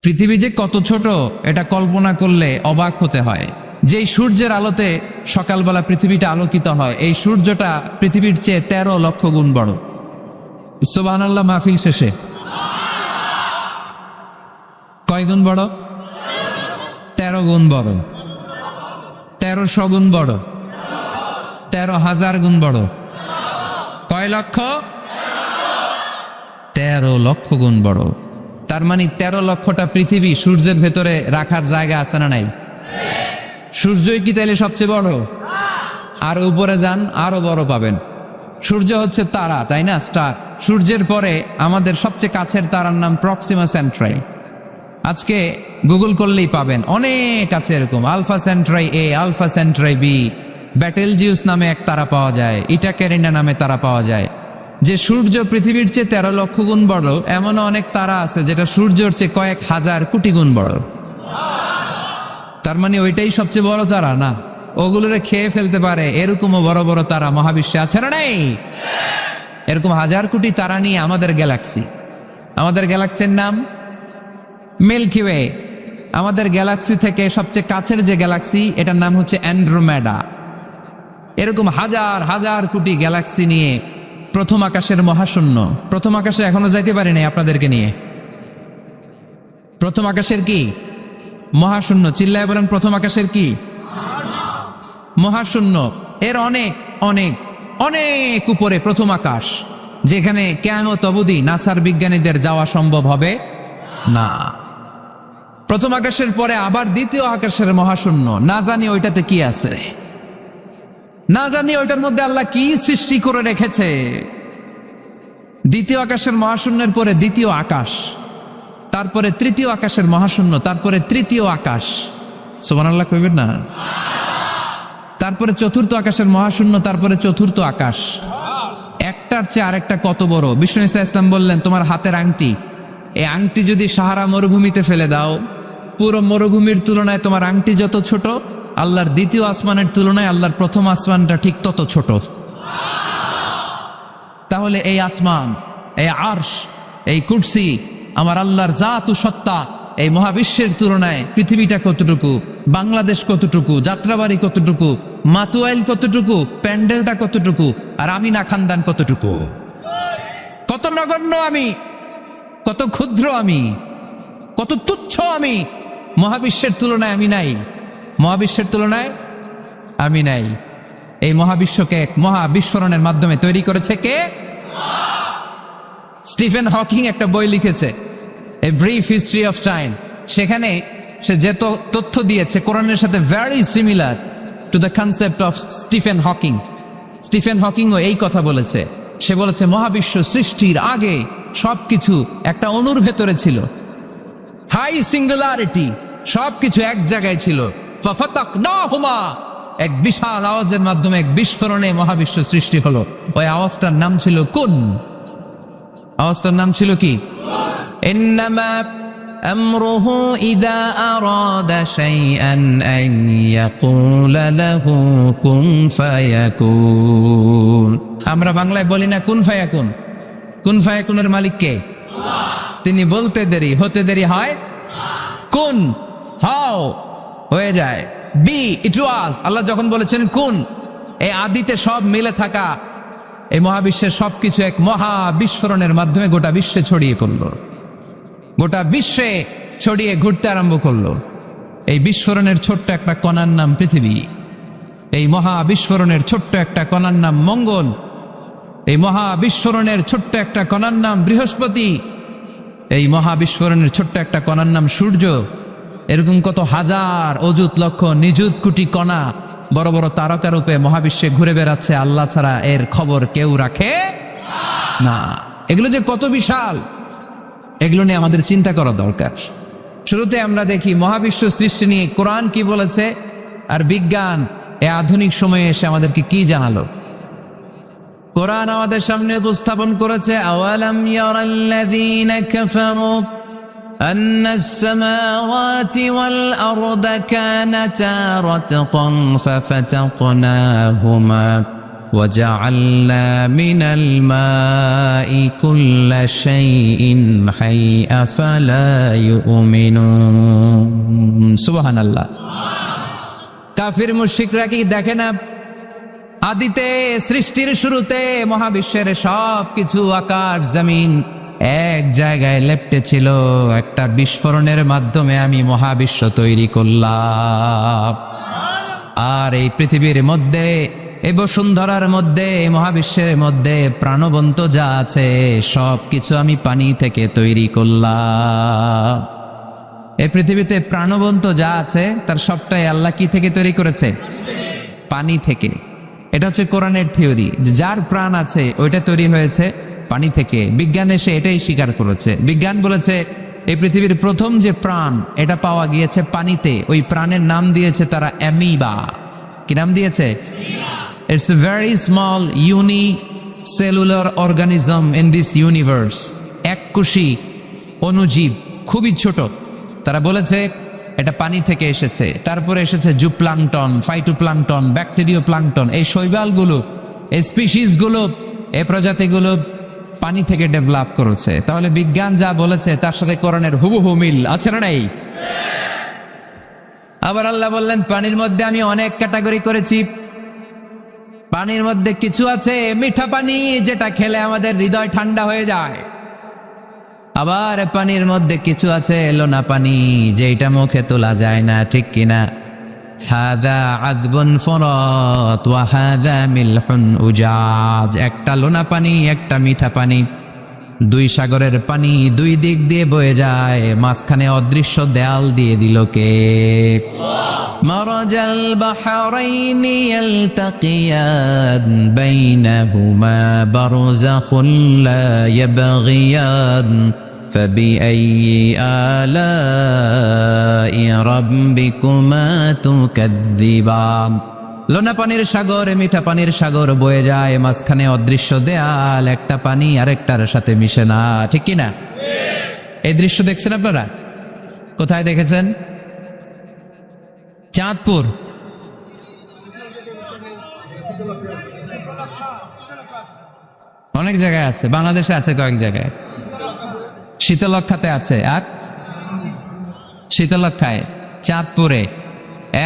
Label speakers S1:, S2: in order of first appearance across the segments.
S1: পৃথিবী যে কত ছোট এটা কল্পনা করলে অবাক হতে হয়। যেই সূর্যের আলোতে সকালবেলা পৃথিবীটা আলোকিত হয়, এই সূর্যটা পৃথিবীর চেয়ে 13 লক্ষ গুণ বড়। সুবহানাল্লাহ মাহফিল শেষে কয় গুণ বড়? 13 গুণ বড়, 1300 গুণ বড়, 13,000 গুণ বড়। কয় লক্ষ? 13 লক্ষ গুণ বড়। তার মানে 13 লক্ষটা পৃথিবী সূর্যের ভেতরে রাখার জায়গা আছে না নাই? সূর্যই কি তাইলে সবচেয়ে বড়? আর উপরে যান, আরো বড় পাবেন। সূর্য হচ্ছে তারা, তাই না? স্টার। সূর্যের পরে আমাদের সবচেয়ে কাছের তারার নাম প্রক্সিমা সেন্ট্রাই। আজকে গুগল করলেই পাবেন, অনেক আছে এরকম। আলফা সেন্ট্রাই এ, আলফা সেন্ট্রাই বি, ব্যাটেলজিউস নামে এক তারা পাওয়া যায়, ইটা ক্যারিনা নামে তারা পাওয়া যায়। যে সূর্য পৃথিবীর চেয়ে 13 লক্ষ গুণ বড়, এমনও অনেক তারা আছে যেটা সূর্যের চেয়ে কয়েক হাজার কোটি গুণ বড়। তার মানে ওইটাই সবচেয়ে বড় তারা না? ওগুলোরে খেয়ে ফেলতে পারে এরকমও বড় বড় তারা মহাবিশ্বে আছে না নাই? এরকম হাজার কোটি তারা নিয়ে আমাদের গ্যালাক্সি। আমাদের গ্যালাক্সির নাম মিল্কি ওয়ে। আমাদের গ্যালাক্সি থেকে সবচেয়ে কাছের যে গ্যালাক্সি, এটার নাম হচ্ছে অ্যান্ড্রোমেডা। এরকম হাজার হাজার কোটি গ্যালাক্সি নিয়ে প্রথম আকাশের মহাশূন্য। প্রথম আকাশে এখনো যাইতে পারি নাই আপনাদেরকে নিয়ে। প্রথম আকাশের কি? মহাশূন্য। চিল্লায় বলেন, প্রথম আকাশের কি? মহাশূন্য। এর অনেক অনেক অনেক উপরে প্রথম আকাশ, যেখানে কিয়ামত অবধি নাসার বিজ্ঞানীদের যাওয়া সম্ভব হবে না। প্রথম আকাশের পরে আবার দ্বিতীয় আকাশের মহাশূন্য। না জানি ওইটাতে কি আছে, না জানি ওইটার মধ্যে আল্লাহ কি সৃষ্টি করে রেখেছে। দ্বিতীয় আকাশের মহাশূন্যের পরে দ্বিতীয় আকাশ, তারপরে তৃতীয় আকাশের মহাশূন্য, তারপরে তৃতীয় আকাশ। সুবহানাল্লাহ কইবেন না? তারপরে চতুর্থ আকাশের মহাশূন্য, তারপরে চতুর্থ আকাশ। একটার চেয়ে আরেকটা কত বড়। বিষ্ণু ঈসা ইসলাম বললেন, তোমার হাতের আংটি, এই আংটি যদি সাহারা মরুভূমিতে ফেলে দাও, পুরো মরুভূমির তুলনায় তোমার আংটি যত ছোট, আল্লাহর দ্বিতীয় আসমানের তুলনায় আল্লাহর প্রথম আসমানটা ঠিক তত ছোট। তাহলে এই আসমান, এই আরশ, এই কুরসি, আমার আল্লাহর জাত ও সত্তা, এই মহাবিশ্বের তুলনায় পৃথিবীটা কতটুকু, বাংলাদেশ কতটুকু, যাত্রাবাড়ি কতটুকু, মাতুয়াইল কতটুকু, প্যান্ডেলটা কতটুকু, আর আমি না খানদান কতটুকু। কত নগণ্য আমি, কত ক্ষুদ্র আমি, কত তুচ্ছ আমি। মহাবিশ্বের তুলনায় আমি নাই, মহাবিশ্বের তুলনায় আমি নাই। এই মহাবিশ্বকে এক মহাবিস্ফোরণের মাধ্যমে তৈরি করেছে কে? স্টিফেন হকিং একটা বই লিখেছে, a brief history of time. সেখানে সে যে তথ্য দিয়েছে কোরআনের সাথে very similar to the concept of Stephen Hawking. Stephen হকিংও এই কথা বলেছে। সে বলেছে মহাবিশ্ব সৃষ্টির আগে সবকিছু একটা অণুর ভেতরে ছিল, হাই সিঙ্গুলারিটি, সবকিছু এক জায়গায় ছিল। ফাফাতাকনাহুমা, এক বিশাল আওয়াজের মাধ্যমে এক বিস্ফোরণে মহাবিশ্ব সৃষ্টি হলো। ওই আওয়াজটার নাম ছিল কুন। আওয়াজটার নাম ছিল কি? ইন্নামা আমরুহু ইযা আরাদা শাইআন আন ইয়াকুলা লাহু কুন ফায়াকুন। আমরা বাংলায় বলি না কুন ফায়াকুন? কুন ফায়াকুনের মালিক কে? তিনি বলতে দেরি, হতে দেরি হয়। কুন, হাও, হয়ে যায়। বি, ইট ওয়াজ। আল্লাহ যখন বলেছেন কুন, এই আদিতে সব মিলে থাকা এই মহাবিশ্বের সবকিছু এক মহা বিস্ফোরণের মাধ্যমে গোটা বিশ্বে ছড়িয়ে পড়লো, গোটা বিশ্বে ছড়িয়ে ঘুরতে আরম্ভ করলো। এই বিস্ফোরণের ছোট্ট একটা কণার নাম পৃথিবী। এই মহা বিস্ফোরণের ছোট্ট একটা কণার নাম মঙ্গল। এই মহা বিস্ফোরণের ছোট্ট একটা কণার নাম বৃহস্পতি। এই মহা বিস্ফোরণের ছোট্ট একটা কণার নাম সূর্য। এরকম কত হাজার, অযুত, লক্ষ, নিযুত কোটি কণা বড় বড় তারকা রূপে মহাবিশ্বে ঘুরে বেড়াচ্ছে। আল্লাহ ছাড়া এর খবর কেউ রাখে না। এগুলো যে কত বিশাল, এগুলো নিয়ে আমাদের চিন্তা করা দরকার। শুরুতে আমরা দেখি মহাবিশ্ব সৃষ্টি নিয়ে কোরআন কি বলেছে, আর বিজ্ঞান এই আধুনিক সময়ে এসে আমাদেরকে কি জানালো। কোরআন আমাদের সামনে উপস্থাপন করেছে, আওয়ালাম ইয়ারাল্লাযীনা কাফারু আন্নাস সামাওয়াতি ওয়াল আরদা কানাতা রাতকান ফাফাতাকনাহুমা وجعلنا من الماء كل شيء حي أفلا يؤمنون সুবহান আল্লাহ। কাফির মুশরিকরা কি দেখে না আদিতে সৃষ্টির শুরুতে মহাবিশ্বের সব কিছু আকাশ জমিন এক জায়গায় লেপ্টে ছিল, একটা বিস্ফোরণের মাধ্যমে আমি মহাবিশ্ব তৈরি করলাম। আর এই পৃথিবীর মধ্যে, এই বসুন্ধরার মধ্যে, মহাবিশ্বের মধ্যে প্রাণবন্ত যা আছে সব কিছু আমি পানি থেকে তৈরি করলাম। এই পৃথিবীতে প্রাণবন্ত যা আছে তার সবটাই আল্লাহ কি থেকে তৈরি করেছে? পানি থেকে। এটা হচ্ছে কোরআনের থিওরি, যার প্রাণ আছে ওইটা তৈরি হয়েছে পানি থেকে। বিজ্ঞান এসে এটাই স্বীকার করেছে। বিজ্ঞান বলেছে এই পৃথিবীর প্রথম যে প্রাণ এটা পাওয়া গিয়েছে পানিতে। ওই প্রাণের নাম দিয়েছে তারা অ্যামিবা। কি নাম দিয়েছে? It's a very small unicellular organism in this universe. এককোষী অণুজীব, খুবই ছোট। তারা বলেছে এটা পানি থেকে এসেছে। তারপরে এসেছে জুপ্লাংটন, ফাইটোপ্লাংটন, ব্যাকটেরিয়া প্লাংটন। এই শৈবালগুলো, এই স্পিসিসগুলো, এই প্রজাতিগুলো পানি থেকে ডেভেলপ করেছে। তাহলে বিজ্ঞান যা বলেছে তার সাথে কোরআনের হুবহু মিল আছে না নাই? আবার আল্লাহ বললেন পানির মধ্যে আমি অনেক ক্যাটাগরি করেছি। পানির মধ্যে কিছু আছে মিঠা পানি, যেটা খেলে আমাদের হৃদয় ঠান্ডা হয়ে যায়। আবার পানির মধ্যে কিছু আছে লোনা পানি, যেটা মুখে তোলা যায় না, ঠিক কিনা? হাদা আযবুন ফুরাত ওয়া হাদা মিলহুন উজাজ। একটা লোনা পানি, একটা মিঠা পানি, দুই সাগরের পানি দুই দিক দিয়ে বয়ে যায়, মাঝখানে অদৃশ্য দেয়াল দিয়ে দিল কে? মারাজাল বাহরাইনি ইয়ালতাকিয়ান বাইনাহুমা বারযাখুন লা ইয়াবগিয়ান فبأي آلاء ربكما تكذبان। লোনা পানির সাগর, মিঠা পানির সাগর বয়ে যায়, মাঝখানে অদৃশ্য দেয়াল, একটা পানি আরেকটার সাথে মিশে না, ঠিক কি না? এই দৃশ্য দেখছেন আপনারা? কোথায় দেখেছেন? চাঁদপুর, অনেক জায়গায় আছে, বাংলাদেশে আছে কয়েক জায়গায়, শীতলক্ষাতে আছে, আর শীতলক্ষায়, চাঁদপুরে।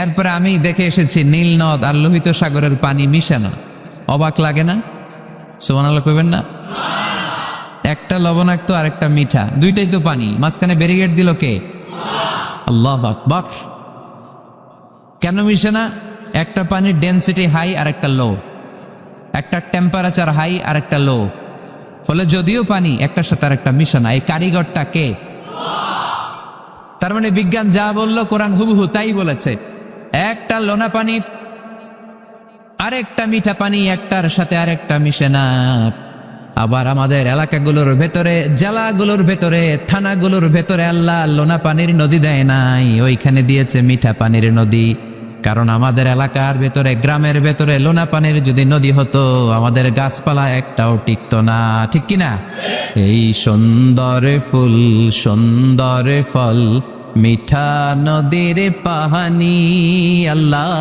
S1: এরপরে আমি দেখে এসেছি নীল নদ আর লোহিত সাগরের পানি মিশে না। অবাক লাগে না? সুবহানাল্লাহ কইবেন না? একটা লবণাক্ত আর একটা মিঠা, দুইটাই তো পানি, মাঝখানে ব্যারিকেড দিল কে? আল্লাহু আকবার। কেন মিশে না? একটা পানির ডেনসিটি হাই আর একটা লো, একটা টেম্পারেচার হাই আর একটা লো। ফলে যদিও পানি, একটার সাথে আর একটা মিশে না। এই কারিগরটা কে? তার মানে বিজ্ঞান যা বলল কোরআন হুবহু তাই বলেছে। একটা লোনা পানি আরেকটা মিঠা পানি, একটার সাথে আরেকটা মিশে না। আবার আমাদের এলাকাগুলোর ভেতরে, জেলাগুলোর ভেতরে, থানাগুলোর ভেতরে আল্লাহ লোনা পানির নদী দেয় নাই, ওইখানে দিয়েছে মিঠা পানির নদী। কারণ আমাদের এলাকার ভেতরে, গ্রামের ভেতরে লোনা পানির যদি নদী হতো, আমাদের গাছপালা একটাও টিকতো না, ঠিক কিনা? এই সুন্দর ফুল, সুন্দর ফল, মিঠা নদীর পাহানি, আল্লাহ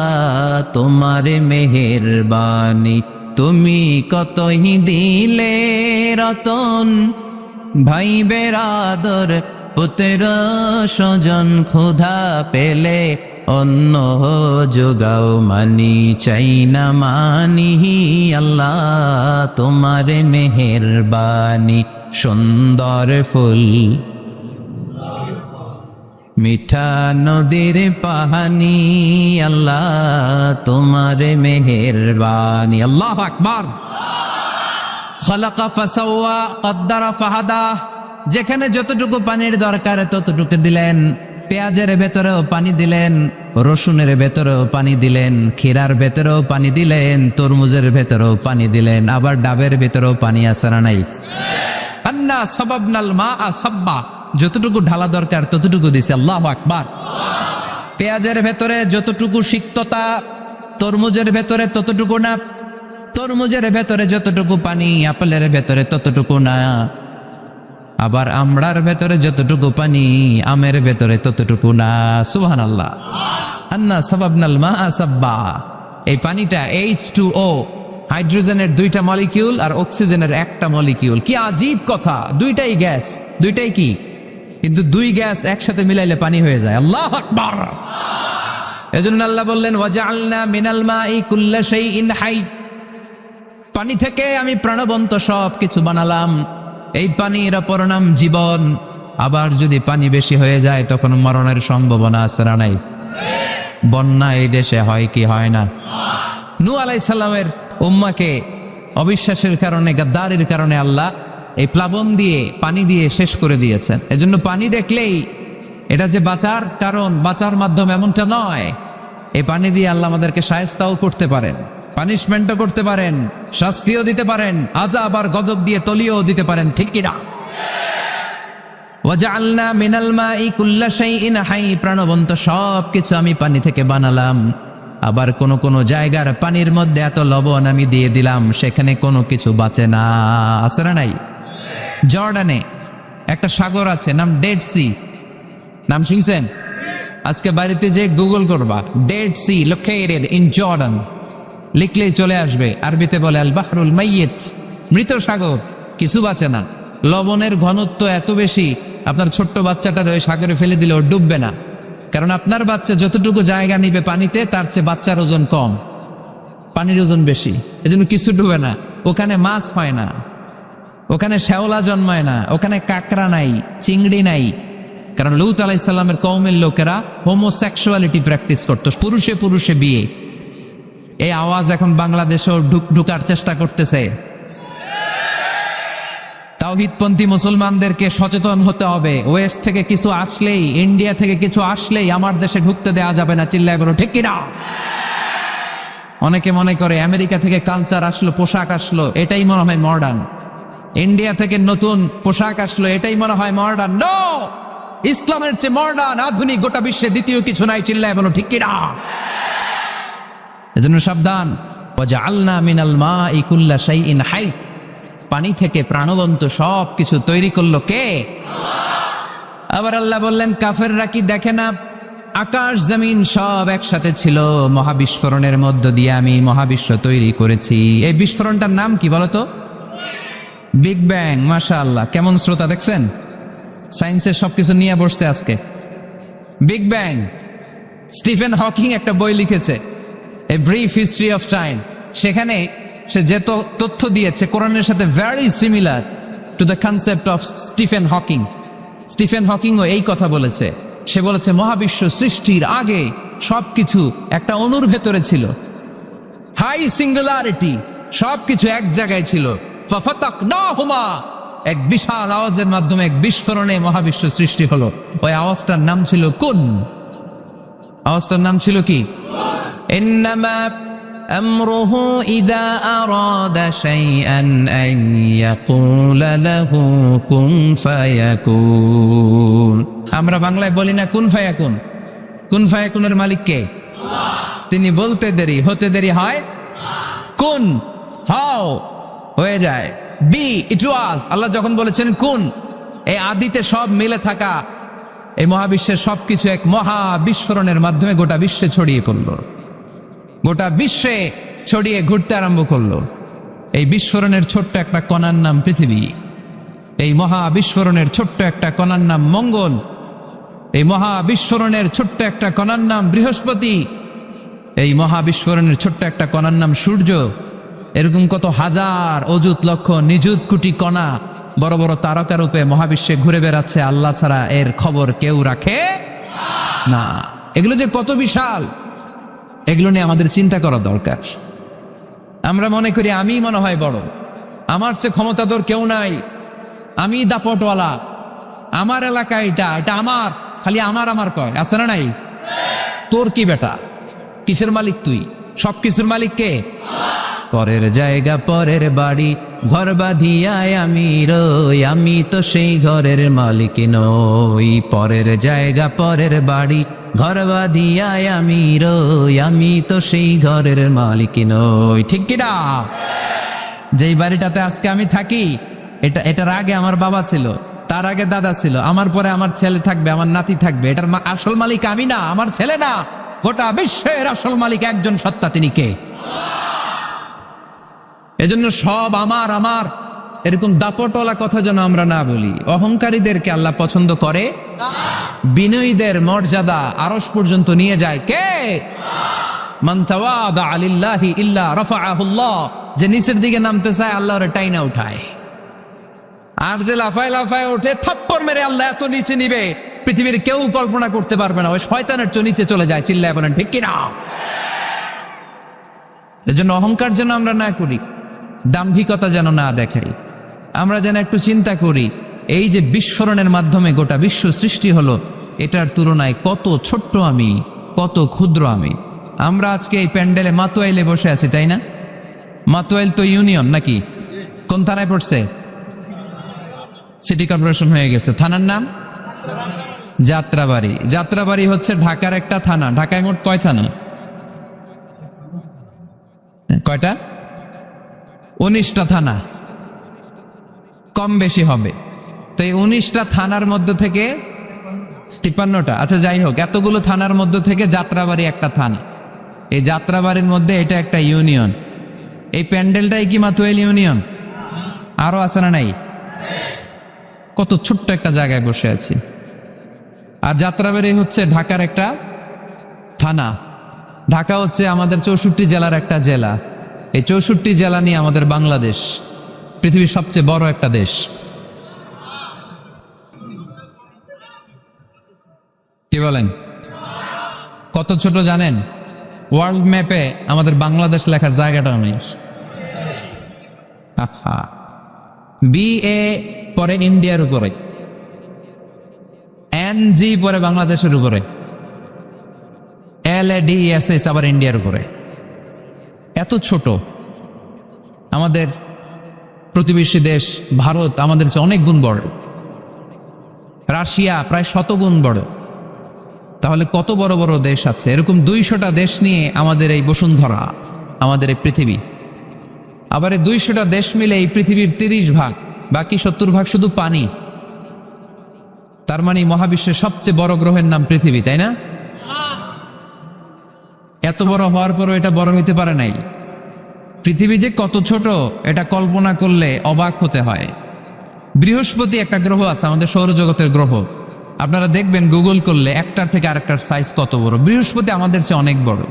S1: তোমার মেহেরবানি। তুমি কতই দিলে রতন, ভাই বেরাদর পুত্র স্বজন, ক্ষুধা পেলে অন্য যোগাও, মানি চাই না মানি, আল্লাহ তোমার মেহেরবানি। সুন্দর ফুল, মিঠা নদীর পাহানি, আল্লাহ তোমার মেহেরবানি। আল্লাহু আকবার। খালাকা ফাসাওয়া কদ্দারা ফাহাদা। যেখানে যতটুকু পানির দরকার ততটুকু দিলেন। পেঁয়াজের ভেতরেও পানি দিলেন, রসুনের ভেতরেও পানি দিলেন, ক্ষীরার ভেতরেও পানি দিলেন, তরমুজের ভেতরেও পানি দিলেন, আবার ডাবের ভেতরেও পানি আছে না নাই? আন্না সাবাবনাল মাআ সাব্বা। যতটুকু ঢালা দরকার ততটুকু দিছে। আল্লাহু আকবার। পেঁয়াজের ভেতরে যতটুকু সিক্ততা, তরমুজের ভেতরে ততটুকু না। তরমুজের ভেতরে যতটুকু পানি, আপেলের ভেতরে ততটুকু না। আবার আমড়ার ভেতরে যতটুকু পানি, আমের ভেতরে ততটুকু না। সুবহানাল্লাহ। আন্না সাবাবনাল মাআ সাব্বা। এই পানিটা H2O, হাইড্রোজেনের 2টা মলিকিউল আর অক্সিজেনের 1টা মলিকিউল। কি আজীব কথা, 2টাই গ্যাস, 2টাই কি, কিন্তু 2 গ্যাস একসাথে মিলাইলে পানি হয়ে যায়। আল্লাহু আকবার। এজন্য আল্লাহ বললেন ওয়াজআলনা মিনাল মাই কুল্লা শাইইন হাই, পানি থেকে আমি প্রাণবন্ত সব কিছু বানালাম। এই পানির অপর নাম জীবন। আবার যদি পানি বেশি হয়ে যায় তখন মরণের সম্ভাবনা আছে না নাই? বন্যা এই দেশে হয় কি হয় না? নূহ আলাইহিস সালামের উম্মাকে অবিশ্বাসের কারণে, গাদ্দারির কারণে আল্লাহ এই প্লাবন দিয়ে, পানি দিয়ে শেষ করে দিয়েছেন। এজন্য পানি দেখলেই এটা যে বাঁচার কারণ, বাঁচার মাধ্যম এমনটা নয়। এই পানি দিয়ে আল্লাহ আমাদেরকে শায়েস্তাও করতে পারেন, পানিশমেন্টও করতে পারেন, শাস্তিও দিতে পারেন, আযাব আর গজব দিয়ে তলিয়েও দিতে পারেন, ঠিক কি না? ওয়াজআলনা মিনাল মাই কুল্লা শাইইন হাই, প্রাণবন্ত সব কিছু আমি পানি থেকে বানালাম। আবার কোন কোন জায়গার পানির মধ্যে এত লবণ আমি দিয়ে দিলাম সেখানে কোনো কিছু বাঁচে না, আছে না নাই? জর্ডানে একটা সাগর আছে, নাম ডেড সি। নাম শুনছেন? আজকে বাড়িতে যে গুগল করবা Dead Sea located in Jordan, লিখলেই চলে আসবে। আরবিতে বলে আল বাহরুল মাইয়িত, মৃত সাগর, কিছু বাঁচে না। লবণের ঘনত্ব এত বেশি, আপনার ছোট্ট বাচ্চাটার ওই সাগরে ফেলে দিলে ও ডুববে না, কারণ আপনার বাচ্চা যতটুকু জায়গা নিবে পানিতে তার চেয়ে বাচ্চার ওজন কম, পানির ওজন বেশি, এজন্য কিছু ডুবে না। ওখানে মাছ হয় না, ওখানে শ্যাওলা জন্মায় না, ওখানে কাঁকড়া নাই, চিংড়ি নাই, কারণ লূত আলাইহিস সালামের কওমের লোকেরা হোমোসেক্সুয়ালিটি প্র্যাকটিস করত, পুরুষে পুরুষে বিয়ে। এই আওয়াজ এখন বাংলাদেশেও ঢুকার চেষ্টা করতেছে। তাওহীদপন্থী মুসলমানদেরকে সচেতন হতে হবে। ওয়েস্ট থেকে কিছু আসলেই, ইন্ডিয়া থেকে কিছু আসলেই আমার দেশে ঢুকতে দেওয়া যাবে না, চিল্লায় বলো ঠিক কিনা? অনেকে মনে করে আমেরিকা থেকে কালচার আসলো, পোশাক আসলো, এটাই মনে হয় মডার্ন। ইন্ডিয়া থেকে নতুন পোশাক আসলো, এটাই মনে হয় মডার্ন। নো, ইসলামের চেয়ে মডার্ন, আধুনিক গোটা বিশ্বে দ্বিতীয় কিছু নাই, চিল্লায় বলো ঠিক কিনা? এজন্য সাবধান। ওয়াজআলনা মিনাল মাই কুল্লা শাইইন হাই, পানি থেকে প্রাণবন্ত সব কিছু তৈরি করলো কে? আবার আল্লাহ বললেন কাফেররা কি দেখে না, আকাশ জমিন সব একসাথে ছিল, মহাবিস্ফোরণের মধ্য দিয়ে আমি মহাবিশ্ব তৈরি করেছি। এই বিস্ফোরণটার নাম কি বলতো? Big bang. মাশাআল্লাহ, কেমন শ্রোতা দেখছেন? সায়েন্সের সবকিছু নিয়ে বসছে আজকে। Big bang. স্টিফেন হকিং একটা বই লিখেছে, a brief history of time. সেখানে সে যে তথ্য দিয়েছে কোরআনের সাথে very similar to the concept of Stephen Hawking. Stephen হকিংও এই কথা বলেছে। সে বলেছে মহাবিশ্ব সৃষ্টির আগে সবকিছু একটা অণুর ভেতরে ছিল, হাই সিঙ্গুলারিটি, সবকিছু এক জায়গায় ছিল। ফাফাতাকনাহুমা, এক বিশাল আওয়াজের মাধ্যমে, এক বিস্ফোরণে মহাবিশ্ব সৃষ্টি হলো। ওই আওয়াজটার নাম ছিল কুন। আওয়াজটার নাম ছিল কি? ইন্নামা আমরুহু ইযা আরাদা শাইআন আন ইয়াকুলা লাহু কুন ফায়াকুন। আমরা বাংলায় বলি না কুন ফায়াকুন? কুন ফায়াকুনের মালিক কে? তিনি বলতে দেরি, হতে দেরি হয়। কুন, হাও, হয়ে যায়। বি, ইট ওয়াজ। আল্লাহ যখন বলেছেন কুন, এই আদিতে সব মিলে থাকা এই মহাবিশ্বের সবকিছু এক মহা বিস্ফোরণের মাধ্যমে গোটা বিশ্বে ছড়িয়ে পড়লো, গোটা বিশ্বে ছড়িয়ে ঘুরতে আরম্ভ করলো। এই বিস্ফোরণের ছোট্ট একটা কণার নাম পৃথিবী, এই মহা বিস্ফোরণের ছোট্ট একটা কণার নাম মঙ্গল, এই মহা বিস্ফোরণের ছোট্ট একটা কণার নাম বৃহস্পতি, এই মহা বিস্ফোরণের ছোট্ট একটা কণার নাম সূর্য। এরকম কত হাজার, অযুত, লক্ষ, নিযুত কোটি কণা বড় বড় তারকা রূপে মহাবিশ্বে ঘুরে বেড়াচ্ছে। আল্লাহ ছাড়া এর খবর কেউ রাখে না। এগুলো যে কত বিশাল, এগুলো নিয়ে আমাদের চিন্তা করা দরকার। আমরা মনে করি আমি মনে হয় বড়, আমার চেয়ে ক্ষমতাধর কেউ নাই, আমি দাপটওয়ালা, আমার এলাকা এটা, এটা আমার, খালি আমার আমার কয়, আছে না নাই? তোর কি বেটা, কিসের মালিক তুই? সবকিছুর মালিক কে? পরের জায়গা পরের বাড়ি, ঘর বাঁধিয়ায় আমি রই, আমি তো সেই ঘরের মালিক নই। পরের জায়গা পরের বাড়ি, ঘর বাঁধিয়ায় আমি রই, আমি তো সেই ঘরের মালিক নই, ঠিক কিনা? যেই বাড়িটাতে আজকে আমি থাকি, এটার আগে আমার বাবা ছিল, তার আগে দাদা ছিল, আমার পরে আমার ছেলে থাকবে, আমার নাতি থাকবে। এটার আসল মালিক আমি না, আমার ছেলে না, গোটা বিশ্বের আসল মালিক একজন সত্তা, তিনি কে? এজন্য সব আমার আমার এরকম দাপটওয়ালা কথা যেন আমরা না বলি। অহংকারীদেরকে আল্লাহ পছন্দ করে, বিনয়ীদের মর্যাদা আরশ পর্যন্ত নিয়ে যায় কে? মান তাওয়াদা লিল্লাহি ইল্লা রাফাআহুল্লাহ, যে নিচের দিকে নামতে চায় আল্লাহ ওরে টাইনা উঠায়। আর যে লাফায় লাফায় ওঠে থাপ্পড় মেরে আল্লাহ এত নিচে নিবে পৃথিবীর কেউ কল্পনা করতে পারবে না। ওই শয়তানের চেয়ে নিচে চলে যায়। চিল্লায় বলেন ঠিক কিনা? এজন্য অহংকার যেন আমরা না করি, দাম্ভিকতা যেন না দেখাই। আমরা যেন একটু চিন্তা করি, এই যে বিস্ফোরণের মাধ্যমে গোটা বিশ্ব সৃষ্টি হলো, এটার তুলনায় কত ছোট্ট আমি, কত ক্ষুদ্র আমি। আমরা আজকে এই প্যান্ডেলে মাতোয়াইলে বসে আছি, তাই না? মাতোয়াইল তো ইউনিয়ন নাকি? কোন থানায় পড়ছে? সিটি কর্পোরেশন হয়ে গেছে। থানার নাম যাত্রাবাড়ি। যাত্রাবাড়ি হচ্ছে ঢাকার একটা থানা। ঢাকায় মোট কয় থানা? কয়টা? 19টা থানা, কম বেশি হবে। তো এই 19টা থানার মধ্য থেকে 53টা, আচ্ছা যাই হোক, এতগুলো থানার মধ্য থেকে যাত্রাবাড়ি একটা থানা। এই যাত্রাবাড়ির মধ্যে এটা একটা ইউনিয়ন। এই প্যান্ডেলটাই কি মাতোয়াইল ইউনিয়ন? আরো আছে না নাই? কত ছোট্ট একটা জায়গায় বসে আছি। আর যাত্রাবাড়ি হচ্ছে ঢাকার একটা থানা। ঢাকা হচ্ছে আমাদের 64 জেলার একটা জেলা। এই 64 জেলা নিয়ে আমাদের বাংলাদেশ পৃথিবীর সবচেয়ে বড় একটা দেশ। কি বলেন? কত ছোট জানেন? ওয়ার্ল্ড ম্যাপে আমাদের বাংলাদেশ লেখার জায়গাটাও নেই। BA পরে ইন্ডিয়ার উপরে, NG পরে বাংলাদেশের উপরে, LADESS আবার ইন্ডিয়ার উপরে। এত ছোট। আমাদের প্রতিবেশী দেশ ভারত আমাদের চেয়ে অনেক গুণ বড়। রাশিয়া প্রায় 100 গুণ বড়। তাহলে কত বড় বড় দেশ আছে। এরকম 200টা দেশ নিয়ে আমাদের এই বসুন্ধরা, আমাদের এই পৃথিবী। আবার এই 200টা দেশ মিলে এই পৃথিবীর 30 ভাগ, বাকি 70 ভাগ শুধু পানি। তার মানে মহাবিশ্বের সবচেয়ে বড় গ্রহের নাম পৃথিবী, তাই না? এত বড় হওয়ার পরও এটা বড় হইতে পারে নাই। পৃথিবী যে কত ছোট এটা কল্পনা করলে অবাক হতে হয়। বৃহস্পতি একটা গ্রহ আছে, আমাদের সৌরজগতের গ্রহ। আপনারা দেখবেন গুগল করলে একটার থেকে আরেকটার সাইজ কত বড়। বৃহস্পতি আমাদের চেয়ে অনেক বড়।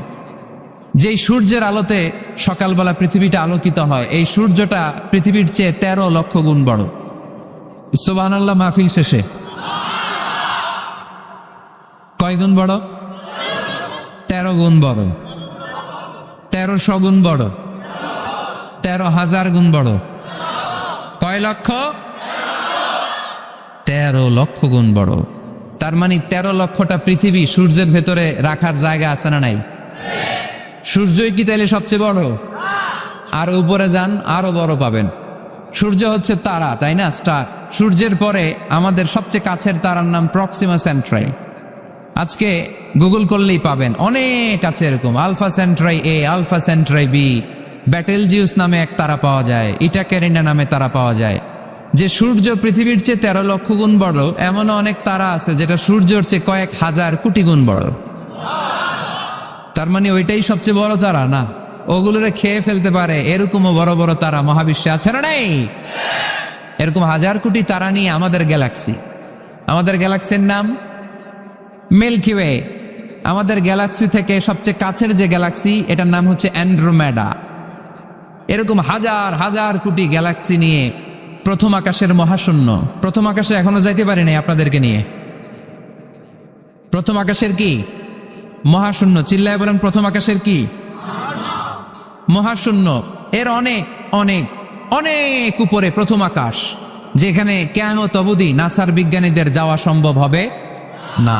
S1: যেই সূর্যের আলোতে সকালবেলা পৃথিবীটা আলোকিত হয়, এই সূর্যটা পৃথিবীর চেয়ে 13 লক্ষ গুণ বড়। সুবহানাল্লাহ মাহফিল শেষে কয় গুণ বড়? 13 গুণ বড়, 1300 গুণ বড়, 13,000 গুণ বড়। কয় লক্ষ? 13 লক্ষ গুণ বড়। তার মানে 13 লক্ষটা পৃথিবী সূর্যের ভেতরে রাখার জায়গা আছে না নাই? সূর্যই কি তাইলে সবচেয়ে বড়? আর উপরে যান, আরো বড় পাবেন। সূর্য হচ্ছে তারা, তাই না? স্টার। সূর্যের পরে আমাদের সবচেয়ে কাছের তারার নাম প্রক্সিমা সেন্ট্রাই। আজকে গুগল করলেই পাবেন, অনেক আছে এরকম। Alpha Centauri A, Alpha Centauri B, Betelgeuse নামে এক তারা পাওয়া যায়, ইটাকেরিনা নামে তারা পাওয়া যায়। যে সূর্য পৃথিবীর চেয়ে 13 লক্ষ গুণ বড়, এমন অনেক তারা আছে যেটা সূর্যের চেয়ে কয়েক হাজার কোটি গুণ বড়। তার মানে ওইটাই সবচেয়ে বড় তারা না? ওগুলোরে খেয়ে ফেলতে পারে এরকমও বড় বড় তারা মহাবিশ্বে আছে না নাই? এরকম হাজার কোটি তারা নিয়ে আমাদের গ্যালাক্সি। আমাদের গ্যালাক্সির নাম মিল্কি ওয়ে। আমাদের গ্যালাক্সি থেকে সবচেয়ে কাছের যে গ্যালাক্সি, এটার নাম হচ্ছে অ্যান্ড্রোমেডা। এরকম হাজার হাজার কোটি গ্যালাক্সি নিয়ে প্রথম আকাশের মহাশূন্য। প্রথম আকাশে এখনো যাইতে পারি নাই আপনাদেরকে নিয়ে। প্রথম আকাশের কি? মহাশূন্য। চিল্লায় বলেন প্রথম আকাশের কি? মহাশূন্য। এর অনেক অনেক অনেক উপরে প্রথম আকাশ, যেখানে কিয়ামত অবধি নাসার বিজ্ঞানীদের যাওয়া সম্ভব হবে না।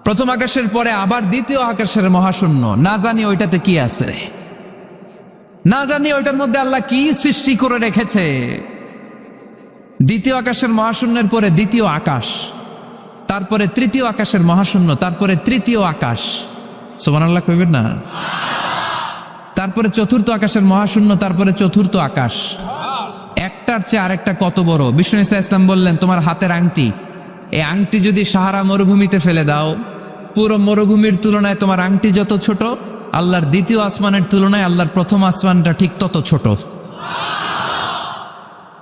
S1: প্রথম আকাশের পরে আবার দ্বিতীয় আকাশের মহাশূন্য। না জানি ওইটাতে কি আছে, না জানি ওইটার মধ্যে আল্লাহ কি সৃষ্টি করে রেখেছে। দ্বিতীয় আকাশের মহাশূন্যের পরে দ্বিতীয় আকাশ, তারপরে তৃতীয় আকাশের মহাশূন্য, তারপরে তৃতীয় আকাশ। সুবহানাল্লাহ কইবেন না? তারপরে চতুর্থ আকাশের মহাশূন্য, তারপরে চতুর্থ আকাশ। একটার চেয়ে আরেকটা কত বড়। বিষ্ণু ঈসা ইসলাম বললেন, তোমার হাতের আংটি, এই আংটি যদি সাহারা মরুভূমিতে ফেলে দাও, পুরো মরুভূমির তুলনায় তোমার আংটি যত ছোট, আল্লাহর দ্বিতীয় আসমানের তুলনায় আল্লাহর প্রথম আসমানটা ঠিক তত ছোট।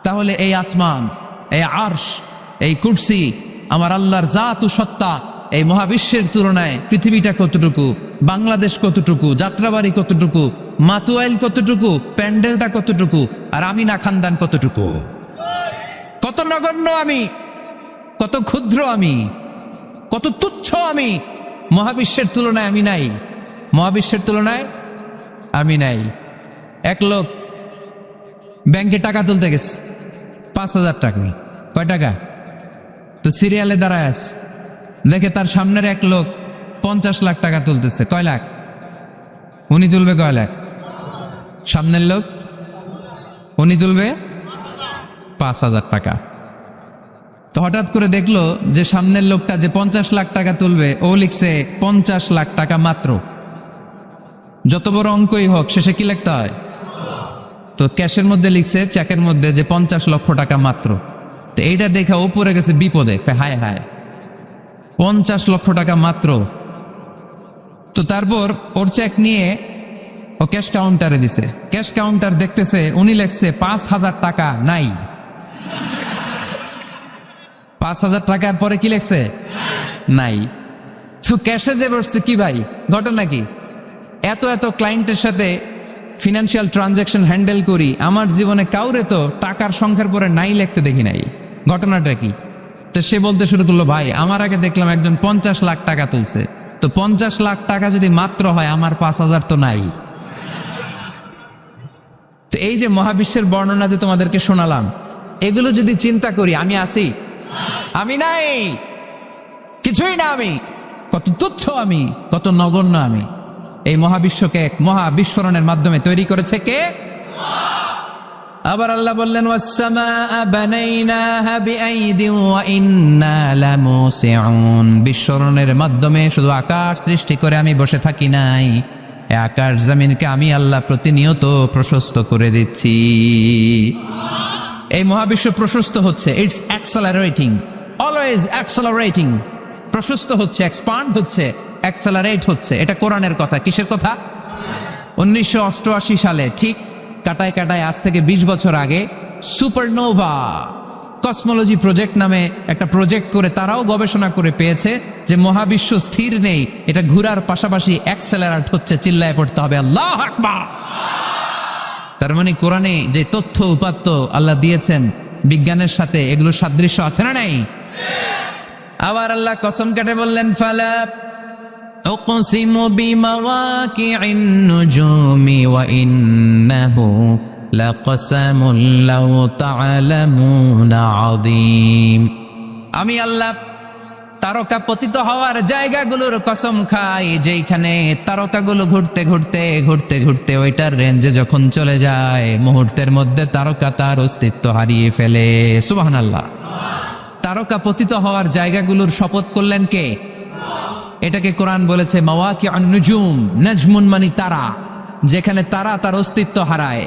S1: তাহলে এই আসমান, এই আরশ, এই কুরসি, আমার আল্লাহর জাত ও সত্তা, এই মহাবিশ্বের তুলনায় পৃথিবীটা কতটুকু, বাংলাদেশ কতটুকু, যাত্রাবাড়ি কতটুকু, মাতুয়াইল কতটুকু, প্যান্ডেলটা কতটুকু, আর আমিনা খানদান কতটুকু। কত নগণ্য আমি, কত ক্ষুদ্র আমি, কত তুচ্ছ আমি। মহাবিশ্বের তুলনায় আমি নাই, মহাবিশ্বের তুলনায় আমি নাই। এক লোক ব্যাংকে টাকা তুলতে গেছে, 5,000 টাকা। কয় টাকা? তো সিরিয়ালে দাঁড়ায় আছে, দেখে তার সামনের এক লোক 50 লাখ টাকা তুলতেছে। কয় লাখ? উনি তুলবে কয় লাখ? সামনের লোক উনি তুলবে 5,000 টাকা। তো হঠাৎ করে দেখলো যে সামনের লোকটা যে 50 লাখ টাকা তুলবে, ও লিখছে 50 লাখ টাকা মাত্র। যত বড় অঙ্কই হোক, শেষে কি লিখতে হয়? তো ক্যাশের মধ্যে লিখছে, চেকের মধ্যে, যে 50 লক্ষ টাকা মাত্র। তো এইটা দেখা ও পড়ে গেছে বিপদে, হায় হায়, 50 লক্ষ টাকা মাত্র। তো তারপর ওর চেক নিয়ে ও ক্যাশ কাউন্টারে দিছে। ক্যাশ কাউন্টার দেখতেছে, উনি লেখছে 5,000 টাকা নাই। 5,000 টাকার পরে কি লেখছে? নাই। তো ক্যাশে যে বসছে, কি ভাই ঘটনা কি? এত এত ক্লায়েন্টের সাথে ফিনান্সিয়াল ট্রানজাকশন হ্যান্ডেল করি, আমার জীবনে কাউরে তো টাকার সংখ্যার পরে নাই লিখতে দেখি নাই, ঘটনাটা কি? তো সে বলতে শুরু করলো, ভাই আমার আগে দেখলাম একজন 50 লাখ টাকা তুলছে, তো 50 লাখ টাকা যদি মাত্র হয়, আমার 5,000 তো নাই। তো এই যে মহাবিশ্বের বর্ণনা যে তোমাদেরকে শোনালাম, এগুলো যদি চিন্তা করি, আমি আছি? আমি নাই, কিছুই না আমি। কত তুচ্ছ আমি, কত নগণ্য আমি। এই মহাবিশ্বকে এক মহা বিস্ফোরণের মাধ্যমে তৈরি করেছে কে? আবার আল্লাহ বললেন, ওয়াস-সামাআ বানাইনাহা বিআইদিন ওয়া ইন্না লামুসিউন। বিস্ফোরণের মাধ্যমে শুধু আকাশ সৃষ্টি করে আমি বসে থাকি নাই, এই আকাশ জমিনকে আমি আল্লাহ প্রতিনিয়ত প্রশস্ত করে দিচ্ছি। এই মহাবিশ্ব প্রশস্ত হচ্ছে, ইটস অ্যাক্সেলারেটিং, অলওয়েজ অ্যাক্সেলারেটিং। প্রশস্ত হচ্ছে, এক্সপান্ড হচ্ছে, অ্যাক্সেলারেট হচ্ছে। এটা কোরআনের কথা। কিসের কথা? 1988 সালে, ঠিক কাটায় কাটায় আজ থেকে 20 বছর আগে, সুপারনোভা কসমোলজি প্রজেক্ট নামে একটা প্রজেক্ট করে তারাও গবেষণা করে পেয়েছে যে মহাবিশ্ব স্থির নেই, এটা ঘোরার পাশাপাশি অ্যাক্সেলারেট হচ্ছে। চিল্লায় পড়তে হবে আল্লাহু আকবার। তার মানে কোরআনে যে তথ্য উপাত্ত আল্লাহ দিয়েছেন, বিজ্ঞানের সাথে এগুলো সাদৃশ্য আছে না নাই? আবার আল্লাহ কসম কেটে বললেন, ফালা উকসিমু বিমাওয়াকিইন নুজুমি ওয়া ইন্নাহু লাকসামুন লাউ তা'লামুনা আযীম। আমি আল্লাহ তারকা পতিত হওয়ার জায়গাগুলোর কসম খাই, যেখানে তারকাগুলো ঘুরতে ঘুরতে ঘুরতে ঘুরতে ওইটার রেঞ্জে যখন চলে যায়, মুহূর্তের মধ্যে তারকা তার অস্তিত্ব হারিয়ে ফেলে। সুবহানাল্লাহ। তারকা পতিত হওয়ার জায়গাগুলোর শপথ করলেন কে? এটাকে কোরআন বলেছে মাওয়াকিউন নুজুম। নাজমুন মানে তারা, যেখানে তারা তার অস্তিত্ব হারায়।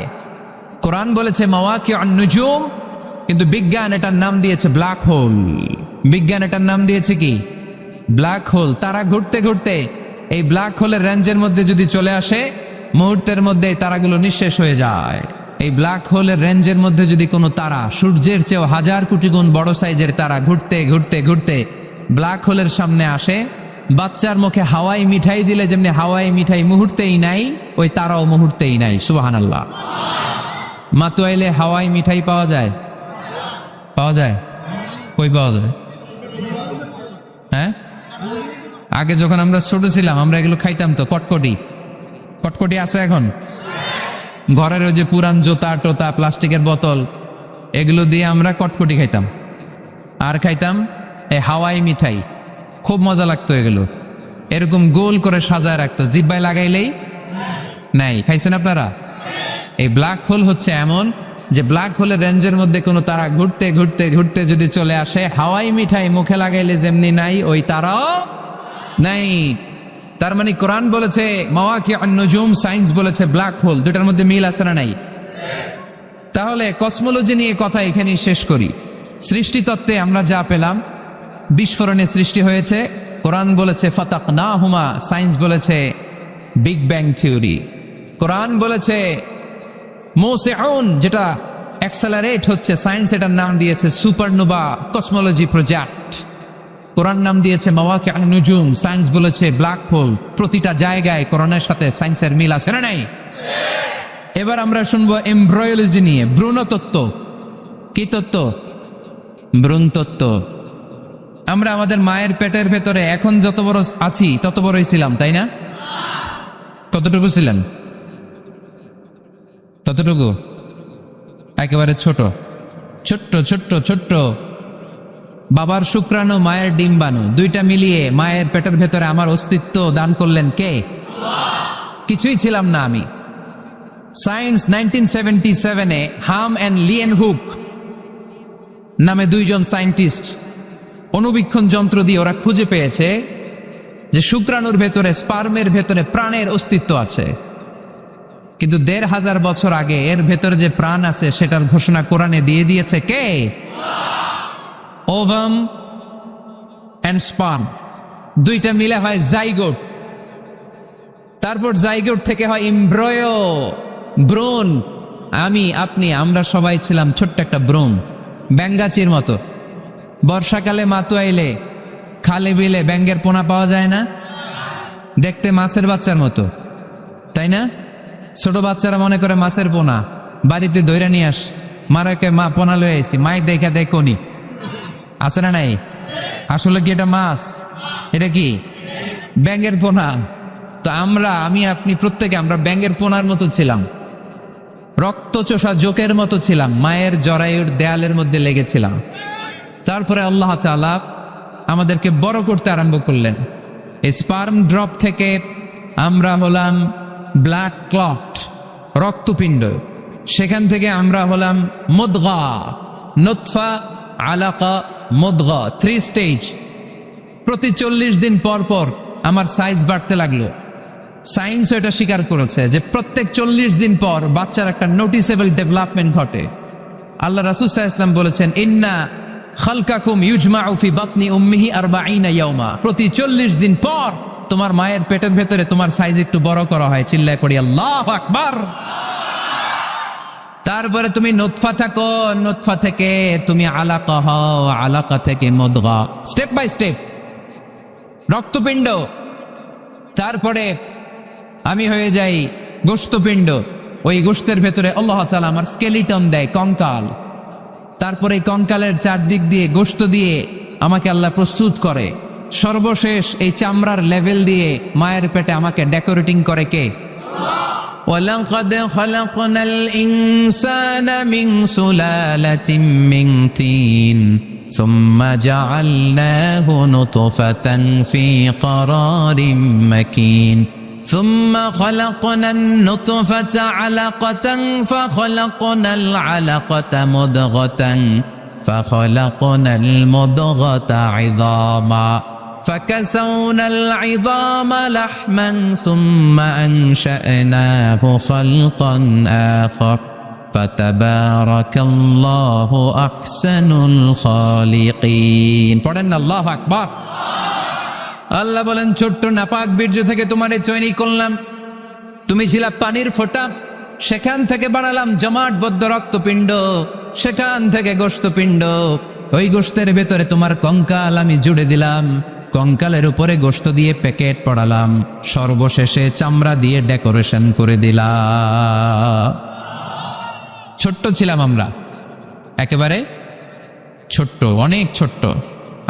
S1: কোরআন বলেছে মাওয়াকিউন নুজুম, কিন্তু বিজ্ঞান এটার নাম দিয়েছে ব্ল্যাক হোল। বিজ্ঞান এটার নাম দিয়েছে কি? Black hole. তারা ঘুরতে ঘুরতে এই ব্ল্যাক হোলের রেঞ্জের মধ্যে যদি চলে আসে, মুহূর্তের মধ্যে তারাগুলো নিঃশেষ হয়ে যায়। এই ব্ল্যাক হোলের রেঞ্জের মধ্যে যদি কোনো তারা সূর্যের চেয়েও 1000 কোটি গুণ বড় সাইজের তারা ঘুরতে ঘুরতে ঘুরতে ব্ল্যাক হোলের সামনে আসে, বাচ্চার মুখে হাওয়াই মিঠাই দিলে যেমনি হাওয়াই মিঠাই মুহূর্তেই নাই, ওই তারাও মুহূর্তেই নাই। সুবহানাল্লাহ। মাতুয়াইলে হাওয়াই মিঠাই পাওয়া যায়? পাওয়া যায়? কই পাওয়া যায়? হ্যাঁ, আগে যখন আমরা ছোট ছিলাম আমরা এগুলো খাইতাম তো। কটকটি, কটকটি আছে এখন? ঘরের ওই যে পুরান জোতা টোতা প্লাস্টিকের বোতল, এগুলো দিয়ে আমরা কটকটি খাইতাম। আর খাইতাম এই হাওয়াই মিঠাই, খুব মজা লাগতো। এগুলো এরকম গোল করে সাজায় রাখতো, জিব্বায় লাগাইলেই নাই। খাইছেন আপনারা? এই ব্ল্যাক হোল হচ্ছে এমন যে ব্ল্যাক হোলের রেঞ্জের মধ্যে কোনো তারা ঘুরতে ঘুরতে ঘুরতে যদি চলে আসে, হাওয়াই মিঠাই মুখে লাগাইলে যেমনি নাই, ওই তারাও নাই। তার মানে কোরআন বলেছে মাওয়াকিউন নুজুম, সায়েন্স বলেছে ব্ল্যাক হোল। দুটার মধ্যে মিল আছে না নাই? তাহলে কসমোলজি নিয়ে কথা এখানেই শেষ করি। সৃষ্টিতত্ত্বে আমরা যা পেলাম, বিস্ফোরণে সৃষ্টি হয়েছে। কোরআন বলেছে ফাতাকনাহুমা, সায়েন্স বলেছে বিগ ব্যাং থিওরি। কোরআন বলেছে মুসিউন, যেটা অ্যাক্সেলারেট হচ্ছে, সায়েন্স এটার নাম দিয়েছে সুপারনোভা কসমোলজি প্রজেক্ট। কোরআন নাম দিয়েছে মাওয়াকিউন নুজুম, সায়েন্স বলেছে ব্ল্যাক হোল। প্রতিটা জায়গায় কোরআনের সাথে সায়েন্সের মিল আছে না নাই? এবার আমরা শুনবো এমব্রয়োলজি নিয়ে, ভ্রূণতত্ত্ব। কি তত্ত্ব? ভ্রূণতত্ত্ব। আমরা আমাদের মায়ের পেটের ভেতরে এখন যত বড় আছি তত বড়ই ছিলাম, তাই না? কতটুকু ছিলেন? ততটুকু, একেবারে ছোট ছোট্ট ছোট্ট ছোট্ট। বাবার শুক্রাণু, মায়ের ডিম্বাণু, দুইটা মিলিয়ে মায়ের পেটের ভেতরে আমার অস্তিত্ব দান করলেন কে? কিছুই ছিলাম না আমি। সায়েন্স 1977-এ হাম অ্যান্ড লিয়েন হুক নামে দুইজন সায়েন্টিস্ট অনুবীক্ষণ যন্ত্র দিয়ে ওরা খুঁজে পেয়েছে যে শুক্রাণুর ভেতরে, স্পার্মের ভেতরে প্রাণের অস্তিত্ব আছে। কিন্তু ১৫০০ বছর আগে এর ভেতরে যে প্রাণ আছে সেটার ঘোষণা কোরআনে দিয়ে দিয়েছে কে? ওভাম অ্যান্ড স্পার্ম দুইটা মিলে হয় জাইগোট। তারপর জাইগোট থেকে হয় এমব্রয়ো, ভ্রূণ। আমি, আপনি, আমরা সবাই ছিলাম ছোট্ট একটা ভ্রূণ, ব্যাঙ্গাচির মতো। বর্ষাকালে মাতুয়াইলে খালে বিলে ব্যাঙ্গের পোনা পাওয়া যায় না? দেখতে মাছের বাচ্চার মতো, তাই না? ছোট বাচ্চারা মনে করে মাছের পোনা, বাড়িতে দইরা নিয়ে আস, মারাকে মা পোনা লয়ে আইছি, মায়ের দেখা দেয় কোনি আছে না নাই? আসলে কি এটা মাছ? এটা কি ব্যাঙ্গের পোনা? তো আমরা, আমি, আপনি, প্রত্যেকে আমরা ব্যাঙ্গের পোনার মতো ছিলাম, রক্তচোষা জোকের মতো ছিলাম, মায়ের জরায়ুর দেয়ালের মধ্যে লেগেছিলাম। তারপরে আল্লাহ তাআলা আমাদেরকে বড় করতে আরম্ভ করলেন। এই স্পার্ম ড্রপ থেকে আমরা হলাম ব্লাড ক্লট, রক্তপিণ্ড। সেখান থেকে আমরা হলাম মুদগা, নুতফা, আলাকা, মুদগা, 3 স্টেজ। প্রতি 40 দিন পর পর আমার সাইজ বাড়তে লাগলো। সায়েন্স এটা স্বীকার করেছে যে প্রত্যেক 40 দিন পর বাচ্চার একটা নোটিসেবল ডেভেলপমেন্ট ঘটে। আল্লাহ রাসূল সাল্লাল্লাহু আলাইহি ওয়াসাল্লাম বলেছেন, ইন্না খালকাকুম ইউজমাউ ফি বাতনি উম্মিহি 40 ইয়াওমা। প্রতি 40 দিন পর তোমার মায়ের পেটের ভেতরে তোমার সাইজ একটু বড় করা হয়। চিল্লায় পড়ি আল্লাহু আকবার। তারপরে তুমি নুতফা থাকো, নুতফা থেকে তুমি আলাকা হও, আলাকা থেকে মুদগা, স্টেপ বাই স্টেপ রক্তপিণ্ড। তারপরে আমি হয়ে যাই গোশতপিণ্ড। ওই গোশতের ভেতরে আল্লাহ তাআলা আমার স্কেলিটন দেয়, কঙ্কাল। তারপরে এই কঙ্কালের চারদিক দিয়ে গোশত দিয়ে আমাকে আল্লাহ প্রস্তুত করে। সর্বশেষ এই চামড়ার লেভেল দিয়ে মায়ের পেটে আমাকে ডেকোরেটিং করে কে? ওয়ালাকাদ খালাকনাল ইনসানা মিন সুলালাতিন মিন তিন সুম্মা জাআলনাহু নুতফাতান ফি ক্বারারিম মাকিন ثم خلقنا النطفة علقة فخلقنا العلقة مضغة فخلقنا المضغة عظاما فكسونا العظام لحما ثم أنشأناه خلقا آخر فتبارك الله أحسن الخالقين পড়েন আল্লাহু আকবার। আল্লাহ বলেন, ছোট্ট নাপাক বীর্য থেকে তোমারে তৈরি করলাম, তুমি ছিলা পানির ফোঁটা, সেখান থেকে বানালাম জমাটবদ্ধ রক্তপিণ্ড, সেখান থেকে গোশতপিণ্ড। ওই গোশতের ভেতরে তোমার কঙ্কাল আমি জুড়ে দিলাম, কঙ্কালের উপরে গোশত দিয়ে প্যাকেট পড়ালাম, সর্বশেষে চামড়া দিয়ে ডেকোরেশন করে দিলাম। ছোট্ট ছিলাম আমরা, একেবারে ছোট্ট, অনেক ছোট্ট।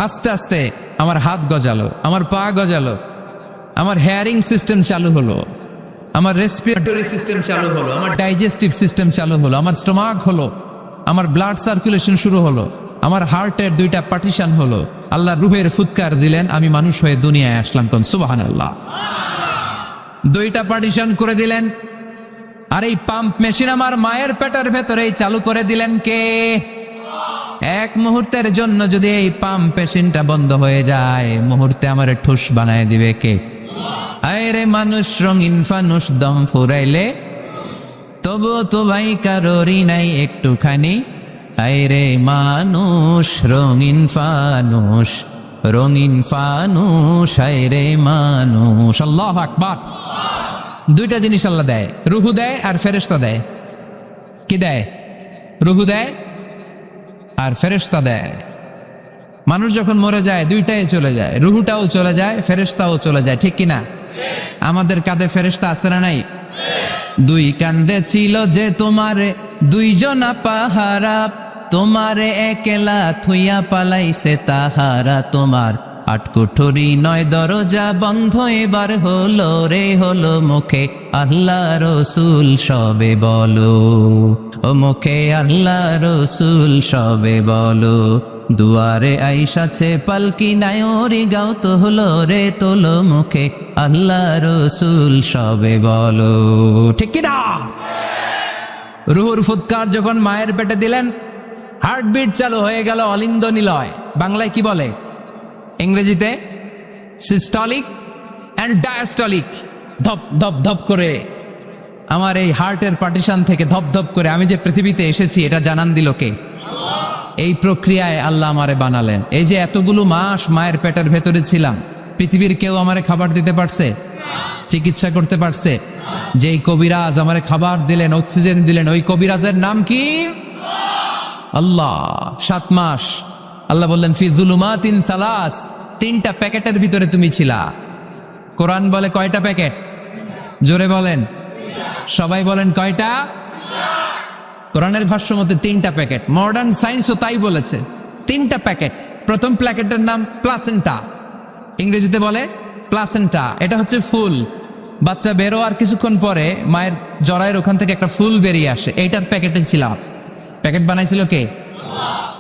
S1: আস্তে আস্তে আমার হাত গজালো, আমার পা গজালো, আমার হেয়ারিং সিস্টেম চালু হলো, আমার রেসপিরেটরি সিস্টেম চালু হলো, আমার ডাইজেস্টিভ সিস্টেম চালু হলো, আমার স্টোমাক হলো, আমার ব্লাড সার্কুলেশন শুরু হলো, আমার হার্টের 2টা পার্টিশন হলো। আল্লাহ রুহের ফুৎকার দিলেন, আমি মানুষ হয়ে দুনিয়ায় আসলাম। কোন সুবহানাল্লাহ। 2টা পার্টিশন করে দিলেন। আর এই পাম্প মেশিন আমার মায়ের পেটের ভেতরেই চালু করে দিলেন কে? এক মুহূর্তের জন্য যদি এই পাম্প মেশিনটা বন্ধ হয়ে যায়, মুহূর্তে আমার ঠুস বানায় দিবে কে? আরে মানুষ রঙিন ফানুস, দম ফুরাইলে তবু তো ভাই কারোরই নাই একটুখানি। আরে মানুষ রঙিন ফানুস, রঙিন ফানুস, আরে মানুষ। আল্লাহু আকবার। দুইটা জিনিস আল্লাহ দেয়, রুহু দেয় আর ফেরেশতা দেয়। কি দেয়? রুহু দেয় আর ফেরেশতা দেয়। মানুষ যখন মরে যায় দুইটাই চলে যায়, রুহুটাও চলে যায়, ফেরেশতাও চলে যায়, ঠিক কিনা? আমাদের কাঁধে ফেরেশতা আছে না নাই? দুই কান্দে ছিল যে তোমারে দুইজনা পাহারা, তোমারে একলা থুইয়া পালাইছে তাহারা। তোমার আটকুঠুরি নয় দরজা বন্ধ এবার হলো রে, হলো মুখে আল্লাহ রসুল সবে বলো, ও মুখে আল্লাহ রসুল সবে বলো। দুয়ারে আইসাছে পালকি নায়রি গাও তো হলো রে, তোলো মুখে আল্লাহ রসুল সবে বলো, ঠিক কিনা? রুহুর ফুৎকার যখন মায়ের পেটে দিলেন, হার্টবিট চালু হয়ে গেল, অলিন্দ নিলয়। বাংলায় কি বলে? ইংরেজিতে সিস্টলিক অ্যান্ড ডায়াস্টলিক। ধপ ধপ ধপ করে আমার এই হার্টের পার্টিশন থেকে ধপ ধপ করে আমি যে পৃথিবীতে এসেছি এটা জানান দিল কে? এই প্রক্রিয়ায় আল্লাহ আমারে বানালেন। এই যে এতগুলো মাস মায়ের পেটের ভেতরে ছিলাম, পৃথিবীর কেউ আমারে খাবার দিতে পারছে? চিকিৎসা করতে পারছে? যেই কবিরাজ আমারে খাবার দিলেন, অক্সিজেন দিলেন, ওই কবিরাজের নাম কি? আল্লাহ। 7 মাস আল্লাহ বললেন ফি যুলুমাতিন সালাস, 3টা প্যাকেটের ভিতরে তুমি ছিলা। কোরআন বলে কয়টা প্যাকেট? জোরে বলেন, সবাই বলেন কয়টা? কোরআনের ভাষ্য মতে 3টা প্যাকেট। মডার্ন সায়েন্সও তাই বলেছে, 3টা প্যাকেট। প্রথম প্যাকেটের নাম প্লাসেন্টা, ইংরেজিতে বলে প্লাসেন্টা। এটা হচ্ছে ফুল। বাচ্চা বেরো আর কিছুক্ষণ পরে মায়ের জরায়ের ওখান থেকে একটা ফুল বেরিয়ে আসে, এইটার প্যাকেটে ছিলাম। প্যাকেট বানাইছিল কে?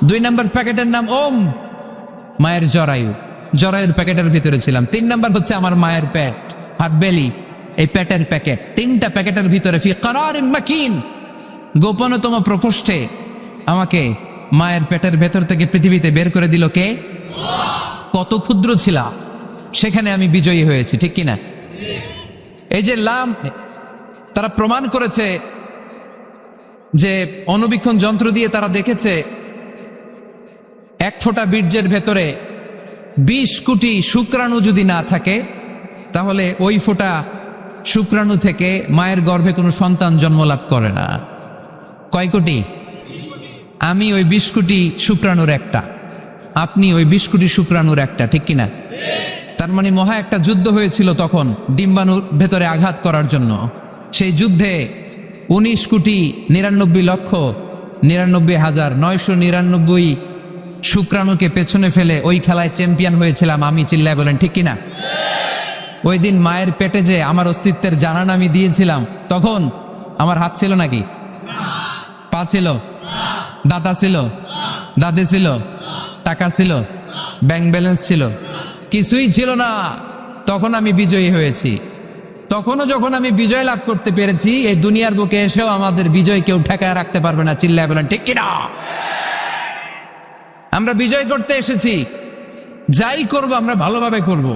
S1: 2 নম্বর প্যাকেটের নাম ওম, মায়ের জরায়ু, জরায়ুর প্যাকেটের ভিতরে ছিলাম। 3 নম্বর হচ্ছে আমার মায়ের পেট, হাত বেলি, এই পেটের প্যাকেট। 3টা প্যাকেটের ভিতরে ফি করারিন মাকিন, গোপনতম প্রকোষ্ঠে আমাকে মায়ের পেটের ভেতর থেকে পৃথিবীতে বের করে দিল কে? কত ক্ষুদ্র ছিলা, সেখানে আমি বিজয়ী হয়েছি, ঠিক কিনা? এই যে লাম, তারা প্রমাণ করেছে যে অণুবীক্ষণ যন্ত্র দিয়ে তারা দেখেছে 1 ফোঁটা বীর্যের ভেতরে 20 কোটি শুক্রাণু যদি না থাকে, তাহলে ওই ফোঁটা শুক্রাণু থেকে মায়ের গর্ভে কোনো সন্তান জন্ম লাভ করে না। কয় কোটি? আমি ওই 20 কোটি শুক্রাণুর একটা, আপনি ওই 20 কোটি শুক্রাণুর একটা, ঠিক কিনা? তার মানে মহা একটা যুদ্ধ হয়েছিল তখন ডিম্বাণুর ভেতরে আঘাত করার জন্য। সেই যুদ্ধে 19,99,99,999 শুক্রাণুকে পেছনে ফেলে ওই খেলায় চ্যাম্পিয়ন হয়েছিলাম আমি। চিল্লায় বলেন ঠিক কিনা? ওই দিন মায়ের পেটে যে আমার অস্তিত্বের জানান আমি দিয়েছিলাম, তখন আমার হাত ছিল নাকি? পা ছিল? দাঁতা ছিল? দাঁতে ছিল? টাকা ছিল? ব্যাংক ব্যালেন্স ছিল? কিছুই ছিল না। তখন আমি বিজয়ী হয়েছি। তখনও যখন আমি বিজয় লাভ করতে পেরেছি, এই দুনিয়ার বুকে এসেও আমাদের বিজয় কেউ ঠেকায় রাখতে পারবে না। চিল্লায় বলেন ঠিক কিনা? আমরা বিজয় করতে এসেছি, যাই করব আমরা ভালোভাবে করব,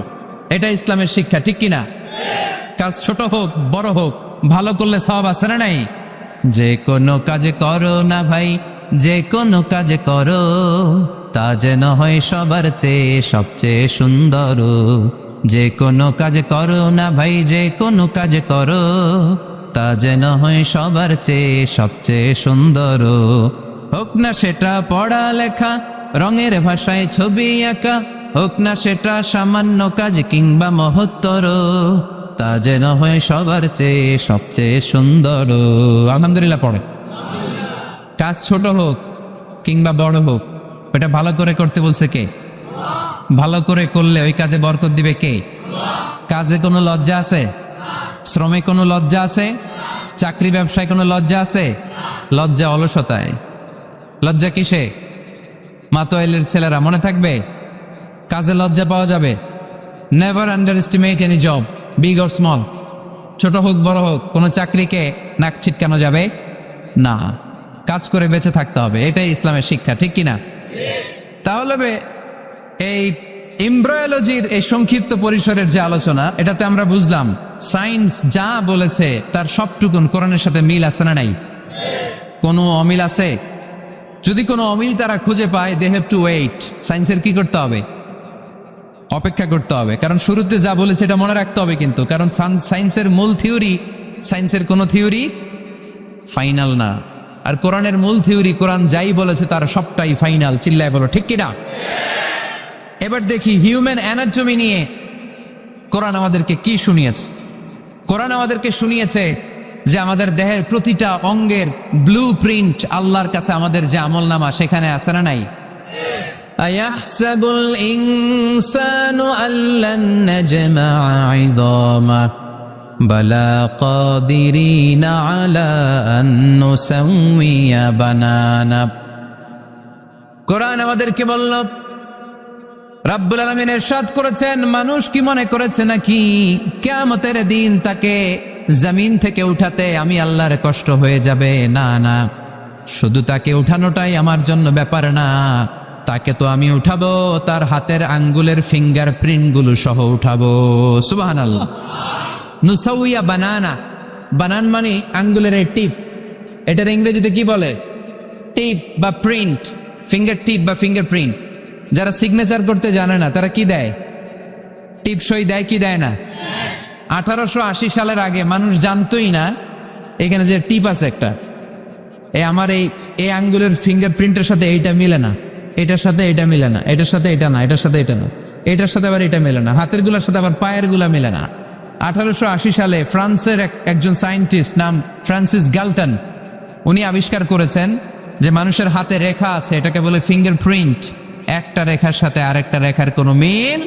S1: এটা ইসলামের শিক্ষা, ঠিক কিনা? কাজ ছোট হোক বড় হোক, ভালো করলে সওয়াব আছে না নাই? যে কোনো কাজে করো না ভাই, যে কোনো কাজে করো, তা যেন হয় সবার চেয়ে সবচেয়ে সুন্দর। যে কোনো কাজে করো না ভাই, যে কোনো কাজে করো, তা যেন হয় সবার চেয়ে সবচেয়ে সুন্দর। হোক না সেটা পড়ালেখা, রঙের ভাষায় ছবি আঁকা, হোক না সেটা সামান্য কাজ কিংবা মহত্তর, তা যেন হয় সবার চেয়ে সবচেয়ে সুন্দর। আলহামদুলিল্লাহ পড়ে। কাজ ছোট হোক কিংবা বড় হোক, ওটা ভালো করে করতে বলছে কে? ভালো করে করলে ওই কাজে বরকত দিবে কে? কাজে কোনো লজ্জা আছে? শ্রমে কোনো লজ্জা আছে? চাকরি ব্যবসায় কোনো লজ্জা আছে? লজ্জা অলসতায়। লজ্জা কিসে? মাতোয়াইলের ছেলেরা মনে থাকবে, কাজে লজ্জা পাওয়া যাবে। Never under estimate any job, big or small. ছোট হোক বড় হোক, কোনো চাকরিকে নাক ছিটকানো যাবে না। কাজ করে বেঁচে থাকতে হবে, এটাই ইসলামের শিক্ষা, ঠিক কিনা? তাহলে এই এমব্রায়োলজির এই সংক্ষিপ্ত পরিসরের যে আলোচনা, এটাতে আমরা বুঝলাম সায়েন্স যা বলেছে তার সবটুকুন কোরআনের সাথে মিল আছে না নাই? কোনো অমিল আছে? যদি কোনো অমিল তারা খুঁজে পায়, দে হ্যাভ টু ওয়েট। সায়েন্সের কি করতে হবে? অপেক্ষা করতে হবে, কারণ শুরুতে যা বলেছে এটা মনে রাখতে হবে কিন্তু, কারণ সায়েন্সের মূল থিওরি, সায়েন্সের কোনো থিওরি ফাইনাল না, আর কোরআনের মূল থিওরি, কোরআন যাই বলেছে তার সবটাই ফাইনাল। চিল্লায় বলো ঠিক কিনা? এবার দেখি হিউম্যান অ্যানাটমি নিয়ে কোরআন আমাদেরকে কি শুনিয়েছে। কোরআন আমাদেরকে শুনিয়েছে যে আমাদের দেহের প্রতিটা অঙ্গের ব্লু প্রিন্ট আল্লাহর কাছে আমাদের যে আমলনামা সেখানে আছে না নাই? আয়াহসাবুল ইনসানু আল্লান নাজমা'a 'idama বালা কাদিরিনা আলা আন নুসাউইয়া বানানা। কোরআন আমাদেরকে বলল, রাব্বুল আলামিন ইরশাদ করেছেন, মানুষ কি মনে করেছে নাকি কিয়ামতের দিন তাকে জমিন থেকে উঠাতে আমি আল্লাহর কষ্ট হয়ে যাবে? না না, শুধু তাকে উঠানোটাই আমার জন্য ব্যাপার না, তাকে তো আমি উঠাবো তার হাতের আঙ্গুলের ফিঙ্গার প্রিন্ট গুলো সহ উঠাবো। সুবহানাল্লাহ। নুসাউইয়া বানানা, বানান মানে আঙ্গুলের টিপ, এটার ইংরেজিতে কি বলে? টিপ বা প্রিন্ট, ফিঙ্গার টিপ বা ফিঙ্গার প্রিন্ট। যারা সিগনেচার করতে জানে না তারা কি দেয়? টিপ সই দেয় কি দেয় না? 1880 সালের আগে মানুষ জানতোই না এখানে যে টিপ আছে একটা, আমার এই আঙ্গুলের ফিঙ্গার প্রিন্টের সাথে এইটা মিলে না, এটার সাথে এটা মিলে না, এটার সাথে এটা না, এটার সাথে এটা না, এটার সাথে আবার এটা মিলে না, হাতের গুলার সাথে আবার পায়ের গুলা মিলে না। 1880 সালে ফ্রান্সের একজন সায়েন্টিস্ট নাম ফ্রান্সিস গ্যালটন, উনি আবিষ্কার করেছেন যে মানুষের হাতে রেখা আছে, এটাকে বলে ফিঙ্গার প্রিন্ট। একটা রেখার সাথে আরেকটা রেখার কোনো মিল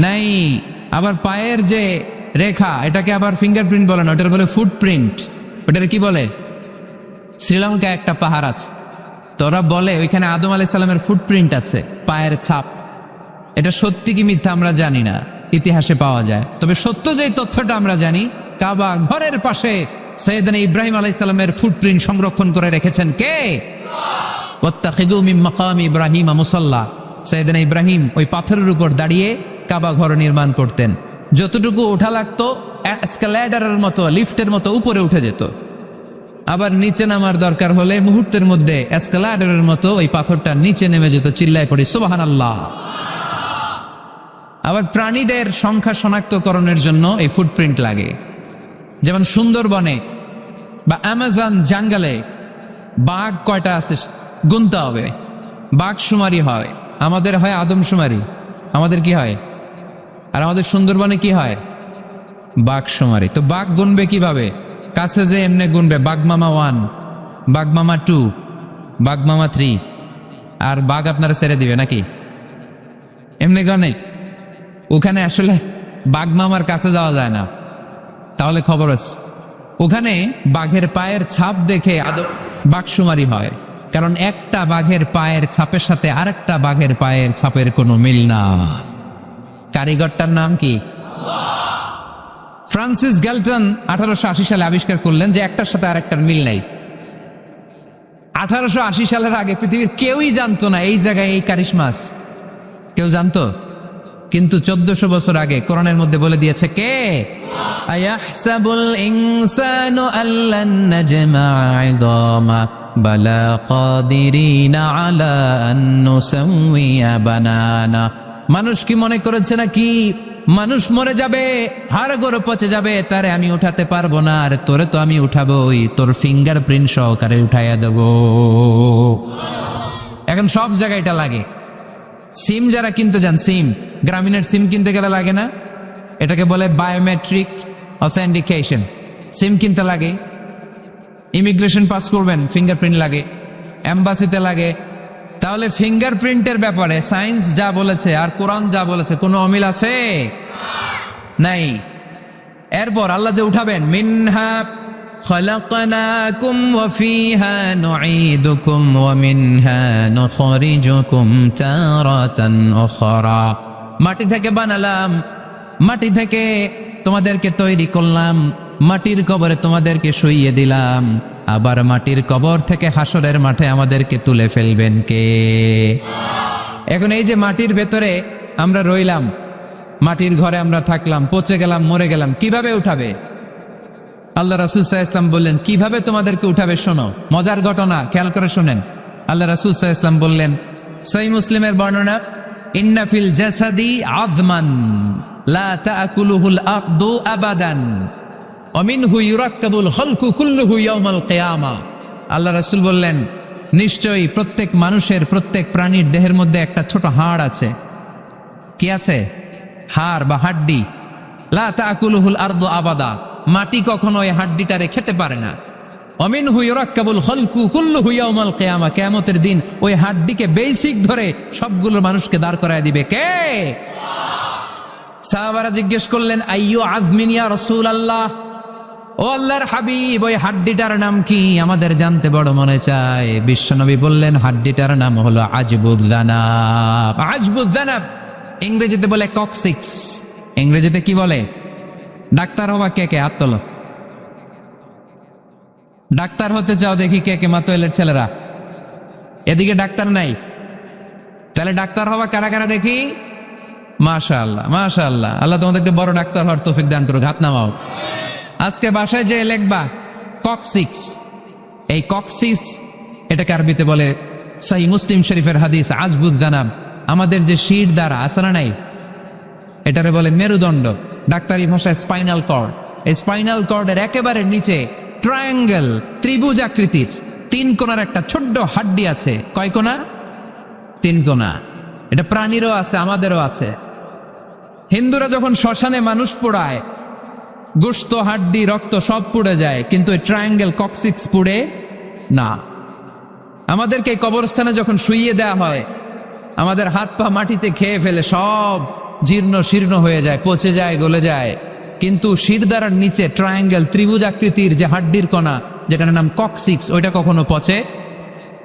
S1: নাই। আবার পায়ের যে রেখা এটাকে আবার ফিঙ্গারপ্রিন্ট বলে না, ওটার বলে ফুটপ্রিন্ট। ওটার কি বলে? শ্রীলঙ্কা একটা পাহাড় আছে, তো ওরা বলে ওইখানে আদম আলাইহিস সালামের ফুটপ্রিন্ট আছে, পায়ের ছাপ। এটা সত্যি কি মিথ্যা আমরা জানি না, ইতিহাসে পাওয়া যায়। তবে সত্য যে তথ্যটা আমরা জানি, কাবা ঘরের পাশে সাইয়েদনা ইব্রাহিম আলাইহিস সালামের ফুটপ্রিন্ট সংরক্ষণ করে রেখেছেন কে? ওয়াত্তাখিযু মিন মাকামি ইব্রাহিম মুসাল্লা। সাইয়েদনা ইব্রাহিম ওই পাথরের উপর দাঁড়িয়ে কাবা ঘর নির্মাণ করতেন। যতটুকু ওঠা লাগতো এসকালেটরের মতো, লিফটের মতো উপরে উঠে যেত, আবার নিচে নামার দরকার হলে মুহূর্তের মধ্যে এসকালেটরের মতো ওই পাথরটা নিচে নেমে যেত। চিল্লায় পড়ি সুবহানাল্লাহ। আবার প্রাণীদের সংখ্যা শনাক্তকরণের জন্য এই ফুটপ্রিন্ট লাগে। যেমন সুন্দরবনে বা অ্যামাজন জঙ্গলে বাঘ কয়টা আছে গুনতে হবে, বাঘ শুমারি হয়, আমাদের হয় আদমশুমারি, আমাদের কি হয়? আর আমাদের সুন্দরবনে কি হয়? বাঘ শুমারি। তো বাঘ গুনবে কিভাবে? কাছে যে এমনি গুনবে, বাঘমামা 1, বাঘমামা 2, বাঘমামা 3, আর বাঘ আপনারা ছেড়ে দিবে নাকি? এমনি গনে? ওখানে আসলে বাঘমামার কাছে যাওয়া যায় না, তাহলে খবর আছে। ওখানে বাঘের পায়ের ছাপ দেখে বাঘ শুমারি হয়, কারণ একটা বাঘের পায়ের ছাপের সাথে আরেকটা বাঘের পায়ের ছাপের কোনো মিল না। কারিগরটার নাম কি? ফ্রান্সিস গ্যালটন 1880 সালে আবিষ্কার করলেন যে একটার সাথে আরেকটার মিল নাই। 1880 সালের আগে পৃথিবীর কেউই জানতো না এই জায়গায় এই কারিশমা আছে, কেউ জানতো? কিন্তু 1400 বছর আগে কোরআনের মধ্যে বলে দিয়েছে কে? আয়াহসাবুল ইনসানু আল্লান নাজমা'a 'idama বালা কাদিরিনা আলা আন নুসাউইয়া বানানা। মানুষ কি মনে করেছে নাকি মানুষ মরে যাবে, হাড়গোড় পচে যাবে, তারে আমি উঠাতে পারবো না? আর তোরে তো আমি উঠাবোই, তোর ফিঙ্গার প্রিন্ট সহকারে উঠাইয়া দেব। এখন সব জায়গায় এটা লাগে। সিম যারা কিনতে যান, সিম গ্রামীণের সিম কিনতে গেলে লাগে না? এটাকে বলে বায়োমেট্রিক অথেন্টিকেশন। সিম কিনতে লাগে, ইমিগ্রেশন পাস করবেন ফিঙ্গারপ্রিন্ট লাগে, এম্বাসিতে লাগে। তাহলে ফিঙ্গারপ্রিন্টের ব্যাপারে সায়েন্স যা বলেছে আর কোরআন যা বলেছে কোনো অমিল আছে? নাই। এরপর আল্লাহ যে উঠাবেন, মিনহা খালাকনাকুম ওয়া ফিহা নুঈদুকুম ওয়া মিনহা নুখরিজুকুম তারাতান উখরা। মাটি থেকে বানালাম, মাটি থেকে তোমাদেরকে তৈরি করলাম, মাটির কবরে তোমাদেরকে শুইয়ে দিলাম, আবার মাটির কবর থেকে হাসরের মাঠে আমাদেরকে তুলে ফেলবেন কে? এখন এই যে মাটির ভেতরে আমরা রইলাম, মাটির ঘরে আমরা থাকলাম, পচে গেলাম, মরে গেলাম, কিভাবে উঠাবে? আল্লাহ রাসূল সাল্লাল্লাহু আলাইহি ওয়াসাল্লাম বললেন কিভাবে তোমাদেরকে উঠাবে শোনো। মজার ঘটনা, খেয়াল করে শোনেন। আল্লাহ রাসূল সাল্লাল্লাহু আলাইহি ওয়াসাল্লাম বললেন, সহিহ মুসলিমের বর্ণনা, ইন্না ফিল জাসাদি আযমান লা তাকুলুহুল আরদু আবাদান ওয়া মিনহু ইউরাক্কাবুল খালকু কুল্লুহু ইয়াউমাল কিয়ামা। আল্লাহ রাসূল বললেন, নিশ্চয়ই প্রত্যেক মানুষের, প্রত্যেক প্রাণীর দেহের মধ্যে একটা ছোট হাড় আছে। কি আছে? হাড় বা হাড্ডি। লা তাকুলুহুল আরদু আবাদা, মাটি কখনো এই হাড্ডিটারে খেতে পারে না। অমিনহু ইউরাক্কাবুল খালকু কুল্লুহু ইয়াউমাল কিয়ামা, কিয়ামতের দিন ওই হাড্ডিকে বেসিক ধরে সবগুলো মানুষকে দাঁড় করায় দিবে কে? সাহাবারা জিজ্ঞেস করলেন, আইয়ু আযমিন ইয়া রাসূলুল্লাহ, ও আল্লাহর হাবিব, ওই হাড্ডিটার নাম কি? আমাদের জানতে বড় মনে চায়। বিশ্বনবী বললেন, হাড্ডিটার নাম হলো আজবুয জানাব। আজবুয জানাব ইংরেজিতে বলে কক্সিক্স। ইংরেজিতে কি বলে? ডাক্তার হওয়া কে কে? হাত তোলো। ডাক্তার হতে চাও দেখি কে কে? মাতোয়েলের ছেলেরা, এদিকে ডাক্তার নাই, তাহলে ডাক্তার হওয়া কারা কারা দেখি? মাশাআল্লাহ, মাশাআল্লাহ। আল্লাহ তোমাদেরকে বড় ডাক্তার হওয়ার তৌফিক দান করুক। হাত নামাও। আজকে বাসায় যে লিখবা কক্সিক্স, এই কক্সিক্স এটাকে আরবিতে বলে সহিহ মুসলিম শরীফের হাদিস আজবুয জানাব। আমাদের যে শির দ্বারা আছে না নাই, এটারে বলে মেরুদণ্ড, ডাক্তারি ভাষায় স্পাইনাল কর্ড। এই স্পাইনাল কর্ডের একেবারে নিচে ট্রায়াঙ্গেল, ত্রিভুজ আকৃতির 3 কোণার একটা ছোট্ট হাড্ডি আছে। কয় কোণা? 3 কোণা। এটা প্রাণীরও আছে, আমাদেরও আছে। হিন্দুরা যখন শ্মশানে মানুষ পোড়ায়, গোশত, হাড্ডি, রক্ত সব পুড়ে যায়, কিন্তু এই ট্রায়াঙ্গেল কক্সিক্স পুড়ে না। আমাদেরকে কবরস্থানে যখন শুইয়ে দেয়া হয়, আমাদের হাত পা মাটিতে খেয়ে ফেলে, সব জীর্ণ শীর্ণ হয়ে যায়, পচে যায়, গলে যায়। কিন্তু শিরদাঁড়ার নিচে ট্রায়াঙ্গেল, ত্রিভুজ আকৃতির যে হাড্ডির কণা, যেটার নাম কক্সিক্স, ওইটা কখনো পচে?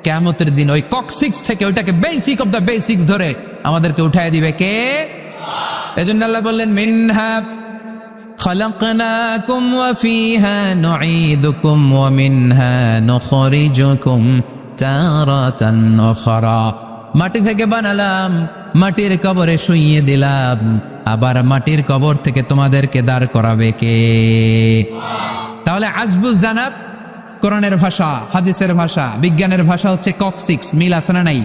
S1: কিয়ামতের দিন ওই কক্সিক্স থেকে, ওইটাকে বেসিক অফ দ্য বেসিক্স ধরে আমাদেরকে উঠায় দিবে কে? এজন্য আল্লাহ বললেন, মিনহা খালাকনাকুম ওয়া ফিহা নুঈদুকুম ওয়া মিনহা নুখরিজুকুম তারাতান উখরা। মাটি থেকে বানালাম, মাটির কবরে শুইয়ে দিলাম, আবার মাটির কবর থেকে তোমাদেরকে দাঁড় করাবে কে? তাহলে আজবুয জানাব কোরআনের ভাষা, হাদিসের ভাষা, বিজ্ঞানের ভাষা হচ্ছে কক্সিক্স। মিল আছে না নাই?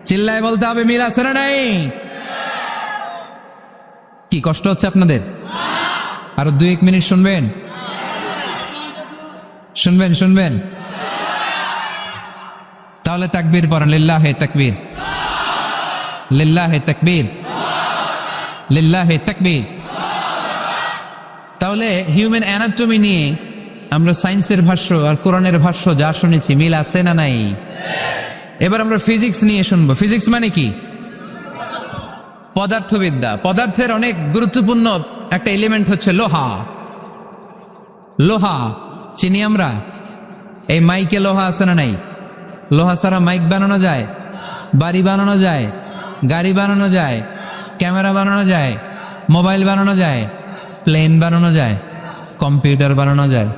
S1: চিল্লায় বলতে হবে, মিল আছে না নাই? কি কষ্ট হচ্ছে আপনাদের? আরো 2-1 মিনিট শুনবেন, শুনবেন, শুনবেন। তাহলে তাকবীর পড়েন, লিল্লাহে তাকবীর, লিল্লাহে তাকবীর, লিল্লাহে তাকবীর। তাহলে হিউম্যান অ্যানাটমি নিয়ে আমরা সায়েন্সের ভাষ্য আর কোরআনের ভাষ্য যা শুনেছি, মিল আছে না নাই? এবার আমরা ফিজিক্স নিয়ে শুনবো। ফিজিক্স মানে কি? পদার্থবিদ্যা। পদার্থের অনেক গুরুত্বপূর্ণ একটা এলিমেন্ট হচ্ছে লোহা। লোহা চিনি আমরা। এই মাইকে লোহা আছে না নাই? লোহা ছাড়া মাইক বানানো যায়, বাড়ি বানানো যায়, গাড়ি বানানো যায়, ক্যামেরা বানানো যায়, মোবাইল বানানো যায়, প্লেন বানানো যায়, কম্পিউটার বানানো যায়।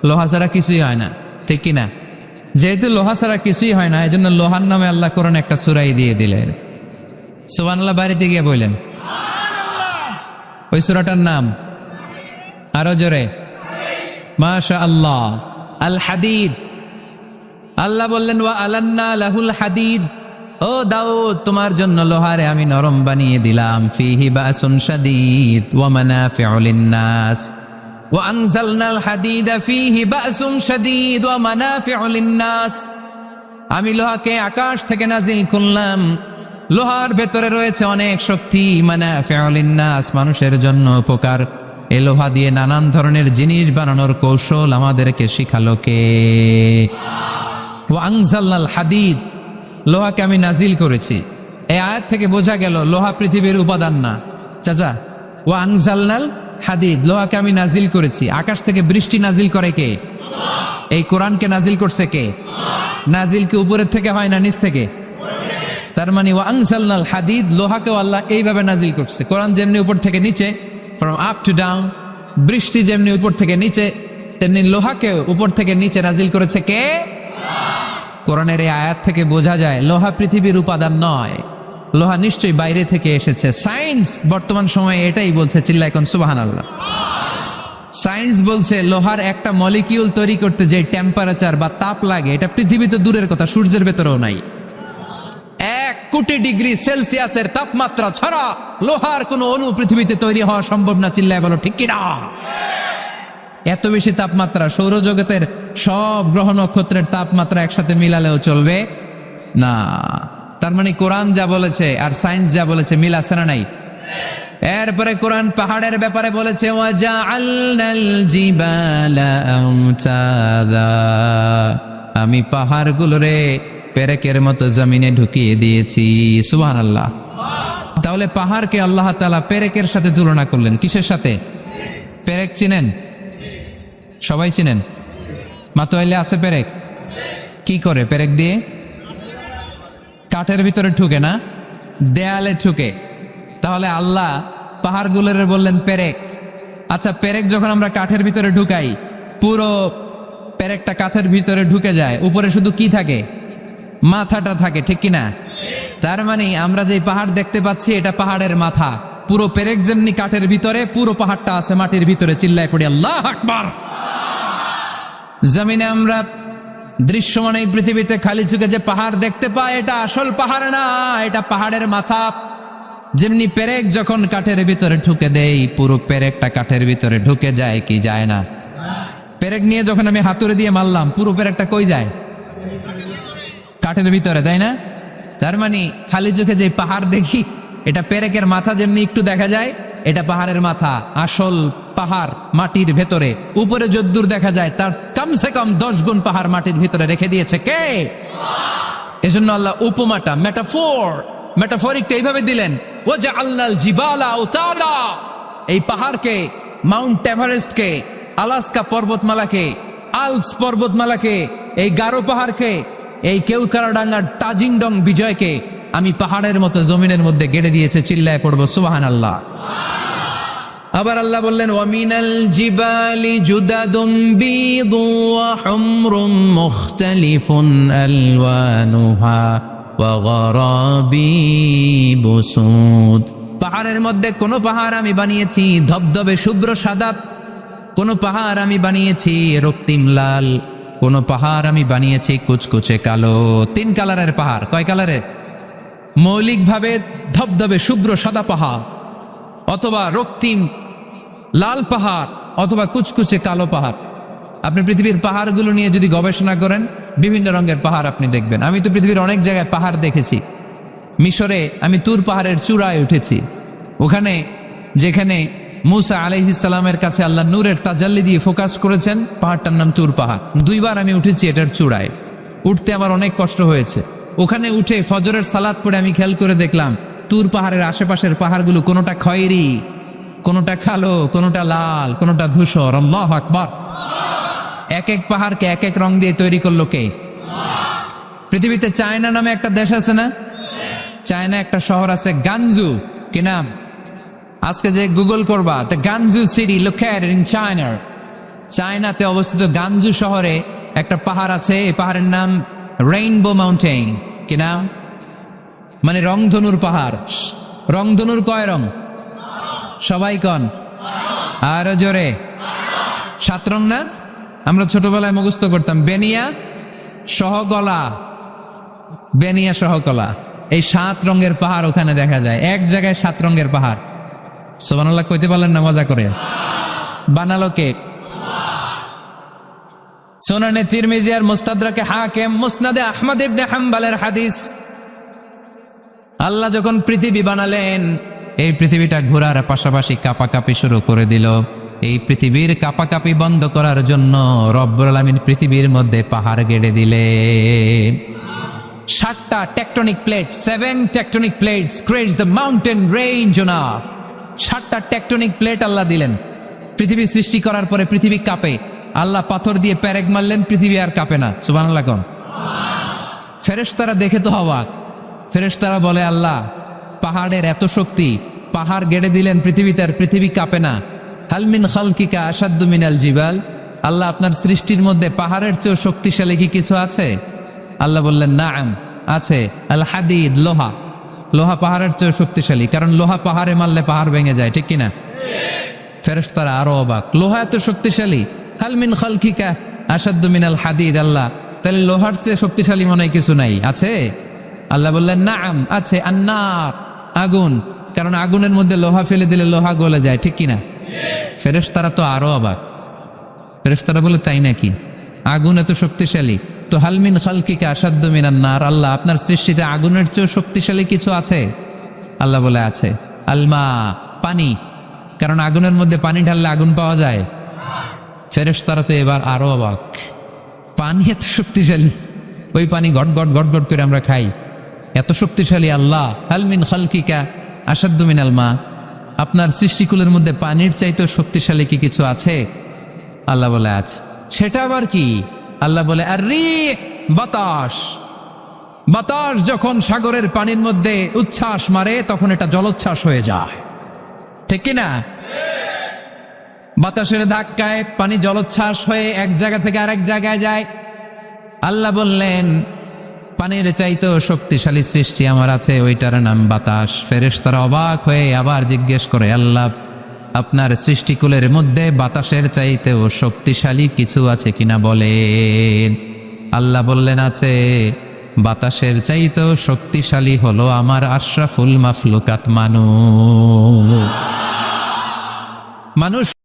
S1: লোহা ছাড়া কিছুই হয় না, ঠিক কিনা? যেহেতু লোহা ছাড়া কিছুই হয় না, এই জন্য লোহার নামে আল্লাহ কোরআনে একটা সূরাই দিয়ে দিলেন। সুবহানাল্লাহ বাড়িতে গিয়ে বললেন। ওই সূরাটার নাম আরো জোরে, মাশাআল্লাহ, আল হাদিদ। আল্লাহ বললেন, ওয়া আলান্না লাহুল হাদিদ, ও দাউদ, তোমার জন্য লোহারে আমি নরম বানিয়ে দিলাম। ফিহি বাসুন শাদীদ ওয়া মানাফিউ লিন-নাস ওয়া আনজালনাল হাদিদা ফিহি বাসুন শাদীদ ওয়া মানাফিউ লিন-নাস। আমি লোহাকে আকাশ থেকে নাজিল করলাম, লোহার ভেতরে রয়েছে অনেক শক্তি। মানাফিউ লিন-নাস, মানুষের জন্য উপকার। এই লোহা দিয়ে নানান ধরনের জিনিস বানানোর কৌশল আমাদেরকে শিখালো কে? ওয়া আনজালনাল হাদিদ, লোহাকে আমি নাজিল করেছি। এই আয়াত থেকে বোঝা গেল লোহা পৃথিবীর উপাদান না। চাচা, ওয়া আনজালনাল হাদিদ, লোহাকে আমি নাজিল করেছি। আকাশ থেকে বৃষ্টি নাজিল করে কে? এই কোরআনকে নাজিল করছে কে? নাজিল কি উপরের থেকে হয় না নিচ থেকে? তার মানে ওয়া আনজালনাল হাদিদ, লোহাকেও আল্লাহ এইভাবে নাজিল করছে। কোরআন যেমনি উপর থেকে নিচে, ফ্রম আপ টু ডাউন, বৃষ্টি যেমনি উপর থেকে নিচে, তেমনি লোহাকেও উপর থেকে নিচে নাজিল করেছে কে? কোরআনের এই আয়াত থেকে বোঝা যায় লোহা পৃথিবীর উপাদান নয়, লোহা নিশ্চয়ই বাইরে থেকে এসেছে। সায়েন্স বর্তমান সময়ে এটাই বলছে, চিল্লায় কোন সুবহানাল্লাহ। সায়েন্স বলছে লোহার একটা মলিকিউল তৈরি করতে যে টেম্পারেচার বা তাপ লাগে, এটা পৃথিবীতে দূরের কথা, সূর্যের ভেতরেও নাই। 1 কোটি ডিগ্রি সেলসিয়াসের তাপমাত্রা ছাড়া লোহার কোনো অণু পৃথিবীতে তৈরি হওয়া সম্ভব না। চিল্লায় বলো ঠিক কিনা? এত বেশি তাপমাত্রা, সৌরজগতের সব গ্রহ নক্ষত্রের তাপমাত্রা একসাথে মিলালেও চলবে না। তার মানে কোরআন যা বলেছে আর সায়েন্স যা বলেছে মিল আছে না নাই? এরপরে কোরআন পাহাড়ের ব্যাপারে বলেছে, ওয়াজআলনাল জিবালা আওতাদা, আমি পাহাড়গুলোরে পেরেকের মতো জমিনে ঢুকিয়ে দিয়েছি। সুবহানাল্লাহ। তাহলে পাহাড়কে আল্লাহ তাআলা পেরেকের সাথে তুলনা করলেন। কিসের সাথে? পেরেক চিনেন? সবাই চিনেন? মাতোয়াইলে আছে পেরেক? কি করে পেরেক দিয়ে? কাঠের ভিতরে ঢুকে না, দেয়ালে ঢুকে। তাহলে আল্লাহ পাহাড়গুলোর বললেন পেরেক। আচ্ছা, পেরেক যখন আমরা কাঠের ভিতরে ঢুকাই, পুরো পেরেকটা কাঠের ভিতরে ঢুকে যায়, উপরে শুধু কি থাকে? মাথাটা থাকে, ঠিক কিনা? তার মানে আমরা যে পাহাড় দেখতে পাচ্ছি এটা পাহাড়ের মাথা। পুরো পেরেক যেমনি কাঠের ভিতরে, পুরো পাহাড়টা আছে মাটির ভিতরে। চিল্লায় পড়ি আল্লাহু আকবার। জমিনে আমরা দৃশ্যমান এই পৃথিবীতে খালি চোখে যে পাহাড় দেখতে পাই, এটা আসল পাহাড় না, এটা পাহাড়ের মাথা। যেমনি পেরেক যখন কাঠের ভিতরে ঢুকে দেই, পুরো পেরেকটা কাঠের ভিতরে ঢুকে যায় কি যায় না? পেরেক নিয়ে যখন আমি হাতুড়ে দিয়ে মারলাম, পুরো পেরেকটা কই যায়? কাঠের ভিতরে, তাই না? তার মানে খালি চোখে যে পাহাড় দেখি, এটা পেরেকের মাথা যেমনি একটু দেখা যায়, এটা পাহাড়ের মাথা। আসল পাহাড় মাটির ভেতরে, উপরে যদ্দূর দেখা যায় তার কমসে কম 10 গুণ পাহাড় মাটির ভিতরে রেখে দিয়েছে কে? এজন্য আল্লাহ উপমাটা, মেটাফরিকটা এইভাবে দিলেন, ওয়াজআলনাল জিবালা আওতাদা, এই পাহাড়কে, মাউন্ট এভারেস্টকে, আলাস্কা পর্বতমালাকে, আল্পস পর্বতমালাকে, এই গারো পাহাড়কে, এই কেওকারাডাঙ্গার তাজিংডং বিজয়কে আমি পাহাড়ের মতো জমিনের মধ্যে গেড়ে দিয়েছে। চিল্লায় পড়বো সুবহানাল্লাহ। আবার আল্লাহ বললেন, ওয়ামিনাল জিবালি জুদাদুম বীদু ওয়া হুমরুম মুখতালিফুন আলওয়ানুহা ওয়া গরাবিবু সুদ। পাহাড়ের মধ্যে কোন পাহাড় আমি বানিয়েছি ধবধবে শুভ্র সাদা, কোন পাহাড় আমি বানিয়েছি রক্তিম লাল, কোন পাহাড় আমি বানিয়েছি কুচকুচে কালো। 3 কালারের পাহাড়। কয় কালারের? মৌলিকভাবে ধবধবে শুভ্র সাদা পাহাড়, অথবা রক্তিম লাল পাহাড়, অথবা কুচকুচে কালো পাহাড়। আপনি পৃথিবীর পাহাড়গুলো নিয়ে যদি গবেষণা করেন, বিভিন্ন রঙের পাহাড় আপনি দেখবেন। আমি তো পৃথিবীর অনেক জায়গায় পাহাড় দেখেছি। মিশরে আমি তুর পাহাড়ের চূড়ায় উঠেছি। ওখানে যেখানে মুসা আলাইহিস সালামের কাছে আল্লাহ নূরের তাজাল্লি দিয়ে ফোকাস করেছেন, পাহাড়টার নাম তুর পাহাড়। 2 বার আমি উঠেছি এটার চূড়ায়। উঠতে আমার অনেক কষ্ট হয়েছে। ওখানে উঠে ফজরের সালাত পড়ে আমি খেয়াল করে দেখলাম তুর পাহাড়ের আশেপাশের পাহাড়গুলো কোনোটা খয়েরি, কোনোটা কালো, কোনোটা লাল, কোনোটা ধূসর। আল্লাহু আকবার। এক এক পাহাড়কে এক এক রং দিয়ে তৈরি করলো কে? পৃথিবীতে চায়না নামে একটা দেশ আছে না? চায়না একটা শহর আছে গানজু। কি নাম? আজকে যে গুগল করবা, the গানজু city located in China. চায়নাতে অবস্থিত গানজু শহরে একটা পাহাড় আছে। এই পাহাড়ের নাম রেইনবো মাউন্টেন। কি নাম? মানে রংধনুর পাহাড়। রংধনুর কয় রং? সবাই কন, আরো জোরে। 7 রং না? আমরা ছোটবেলায় মুখস্থ করতাম, বেনিয়া সহকলা, বেনিয়া সহকলা। এই 7 রঙের পাহাড় ওখানে দেখা যায়। এক জায়গায় 7 রঙের পাহাড়। সুবহানাল্লাহ কইতে পারলেন না? মজা করে। বানালো কে? সুনানে তিরমিজি আর মুস্তাদরাকে হাকিম, মুসনাদে আহমদ ইবনে হাম্বলের হাদিস। আল্লাহ যখন পৃথিবী বানালেন, এই পৃথিবীটা ঘোরার পাশাপাশি কাঁপাকাঁপি শুরু করে দিল। এই পৃথিবীর কাঁপাকাঁপি বন্ধ করার জন্য রব্বুল আলামিন পৃথিবীর মধ্যে পাহাড় গেড়ে দিলেন। 7টা tectonic plate, 7 tectonic plates creates the mountain range on earth. 7টা টেকটনিক প্লেট আল্লাহ দিলেন। পৃথিবী সৃষ্টি করার পরে পৃথিবী কাঁপে। আল্লাহ পাথর দিয়ে পেরেক মারলেন, পৃথিবী আর কাঁপে না। সুবহানাল্লাহ কোন? ফেরেশতারা দেখে তো অবাক। ফেরেশতারা বলে, আল্লাহ পাহাড়ের এত শক্তি, পাহাড় গেড়ে দিলেন পৃথিবীতে, আর পৃথিবী কাঁপে না। হাল মিন খালকিকা আশাদ্দু মিনাল জিবাল। আল্লাহ আপনার সৃষ্টির মধ্যে পাহাড়ের চেয়েও শক্তিশালী কি কিছু আছে? আল্লাহ বললেন, নাআম, আছে। আল হাদিদ, লোহা। লোহা পাহাড়ের চেয়েও শক্তিশালী, কারণ লোহা পাহাড়ে মারলে পাহাড় ভেঙে যায়, ঠিক কিনা? ফেরেশতারা আরো অবাক, লোহা এত শক্তিশালী। হাল মিন খালকিকা আশাদ্দু মিনাল হাদিদ। আল্লাহ, তাহলে লোহার চেয়ে শক্তিশালী মনে হয় কিছু নাই? আছে। আল্লাহ বললেন নাম আছে, আন্নার আগুন, কারণ আগুনের মধ্যে লোহা ফেলে দিলে লোহা গলে যায়, ঠিক কিনা? ফেরেশতারা তো আরো অবাক। ফেরেশতারা বলে তাই নাকি? আগুন এত শক্তিশালী, তো হালমিন খালকিকা আসাদ্দু মিনান নার, আল্লাহ আপনার সৃষ্টিতে আগুনের চেয়েও শক্তিশালী কিছু আছে? আল্লাহ বলে আছে। আলমা পানি, কারণ আগুনের মধ্যে পানি ঢাললে আগুন পাওয়া যায়। ফেরেশতারা তো এবার আরো অবাক, পানি এত শক্তিশালী, ওই পানি গট গট গট গট করে আমরা খাই, এত শক্তিশালী আল্লাহ। হালমিন খালকিকা আসাদ্দু মিনাল মা, আপনার সৃষ্টিকুলের মধ্যে পানির চাইতেও শক্তিশালী কি কিছু আছে? আল্লাহ বলে আছে। সেটা আবার কি? আল্লাহ বলে আর রিহ, বাতাস। বাতাস যখন সাগরের পানির মধ্যে উচ্ছ্বাস মারে তখন এটা জলোচ্ছ্বাস হয়ে যায়, ঠিক কিনা? বাতাসের ধাক্কায় পানি জলোচ্ছ্বাস হয়ে এক জায়গা থেকে আরেক জায়গায় যায়। আল্লাহ বললেন পানির চাইতেও শক্তিশালী সৃষ্টি আমার আছে, ওইটার নাম বাতাস। ফেরেশতারা অবাক হয়ে আবার জিজ্ঞেস করে, আল্লাহ আপনার সৃষ্টিকুলের মধ্যে বাতাসের চাইতেও শক্তিশালী কিছু আছে কিনা বলেন। আল্লাহ বললেন আছে, বাতাসের চাইতেও শক্তিশালী হলো আমার আশরাফুল মাখলুকাত মানুষ।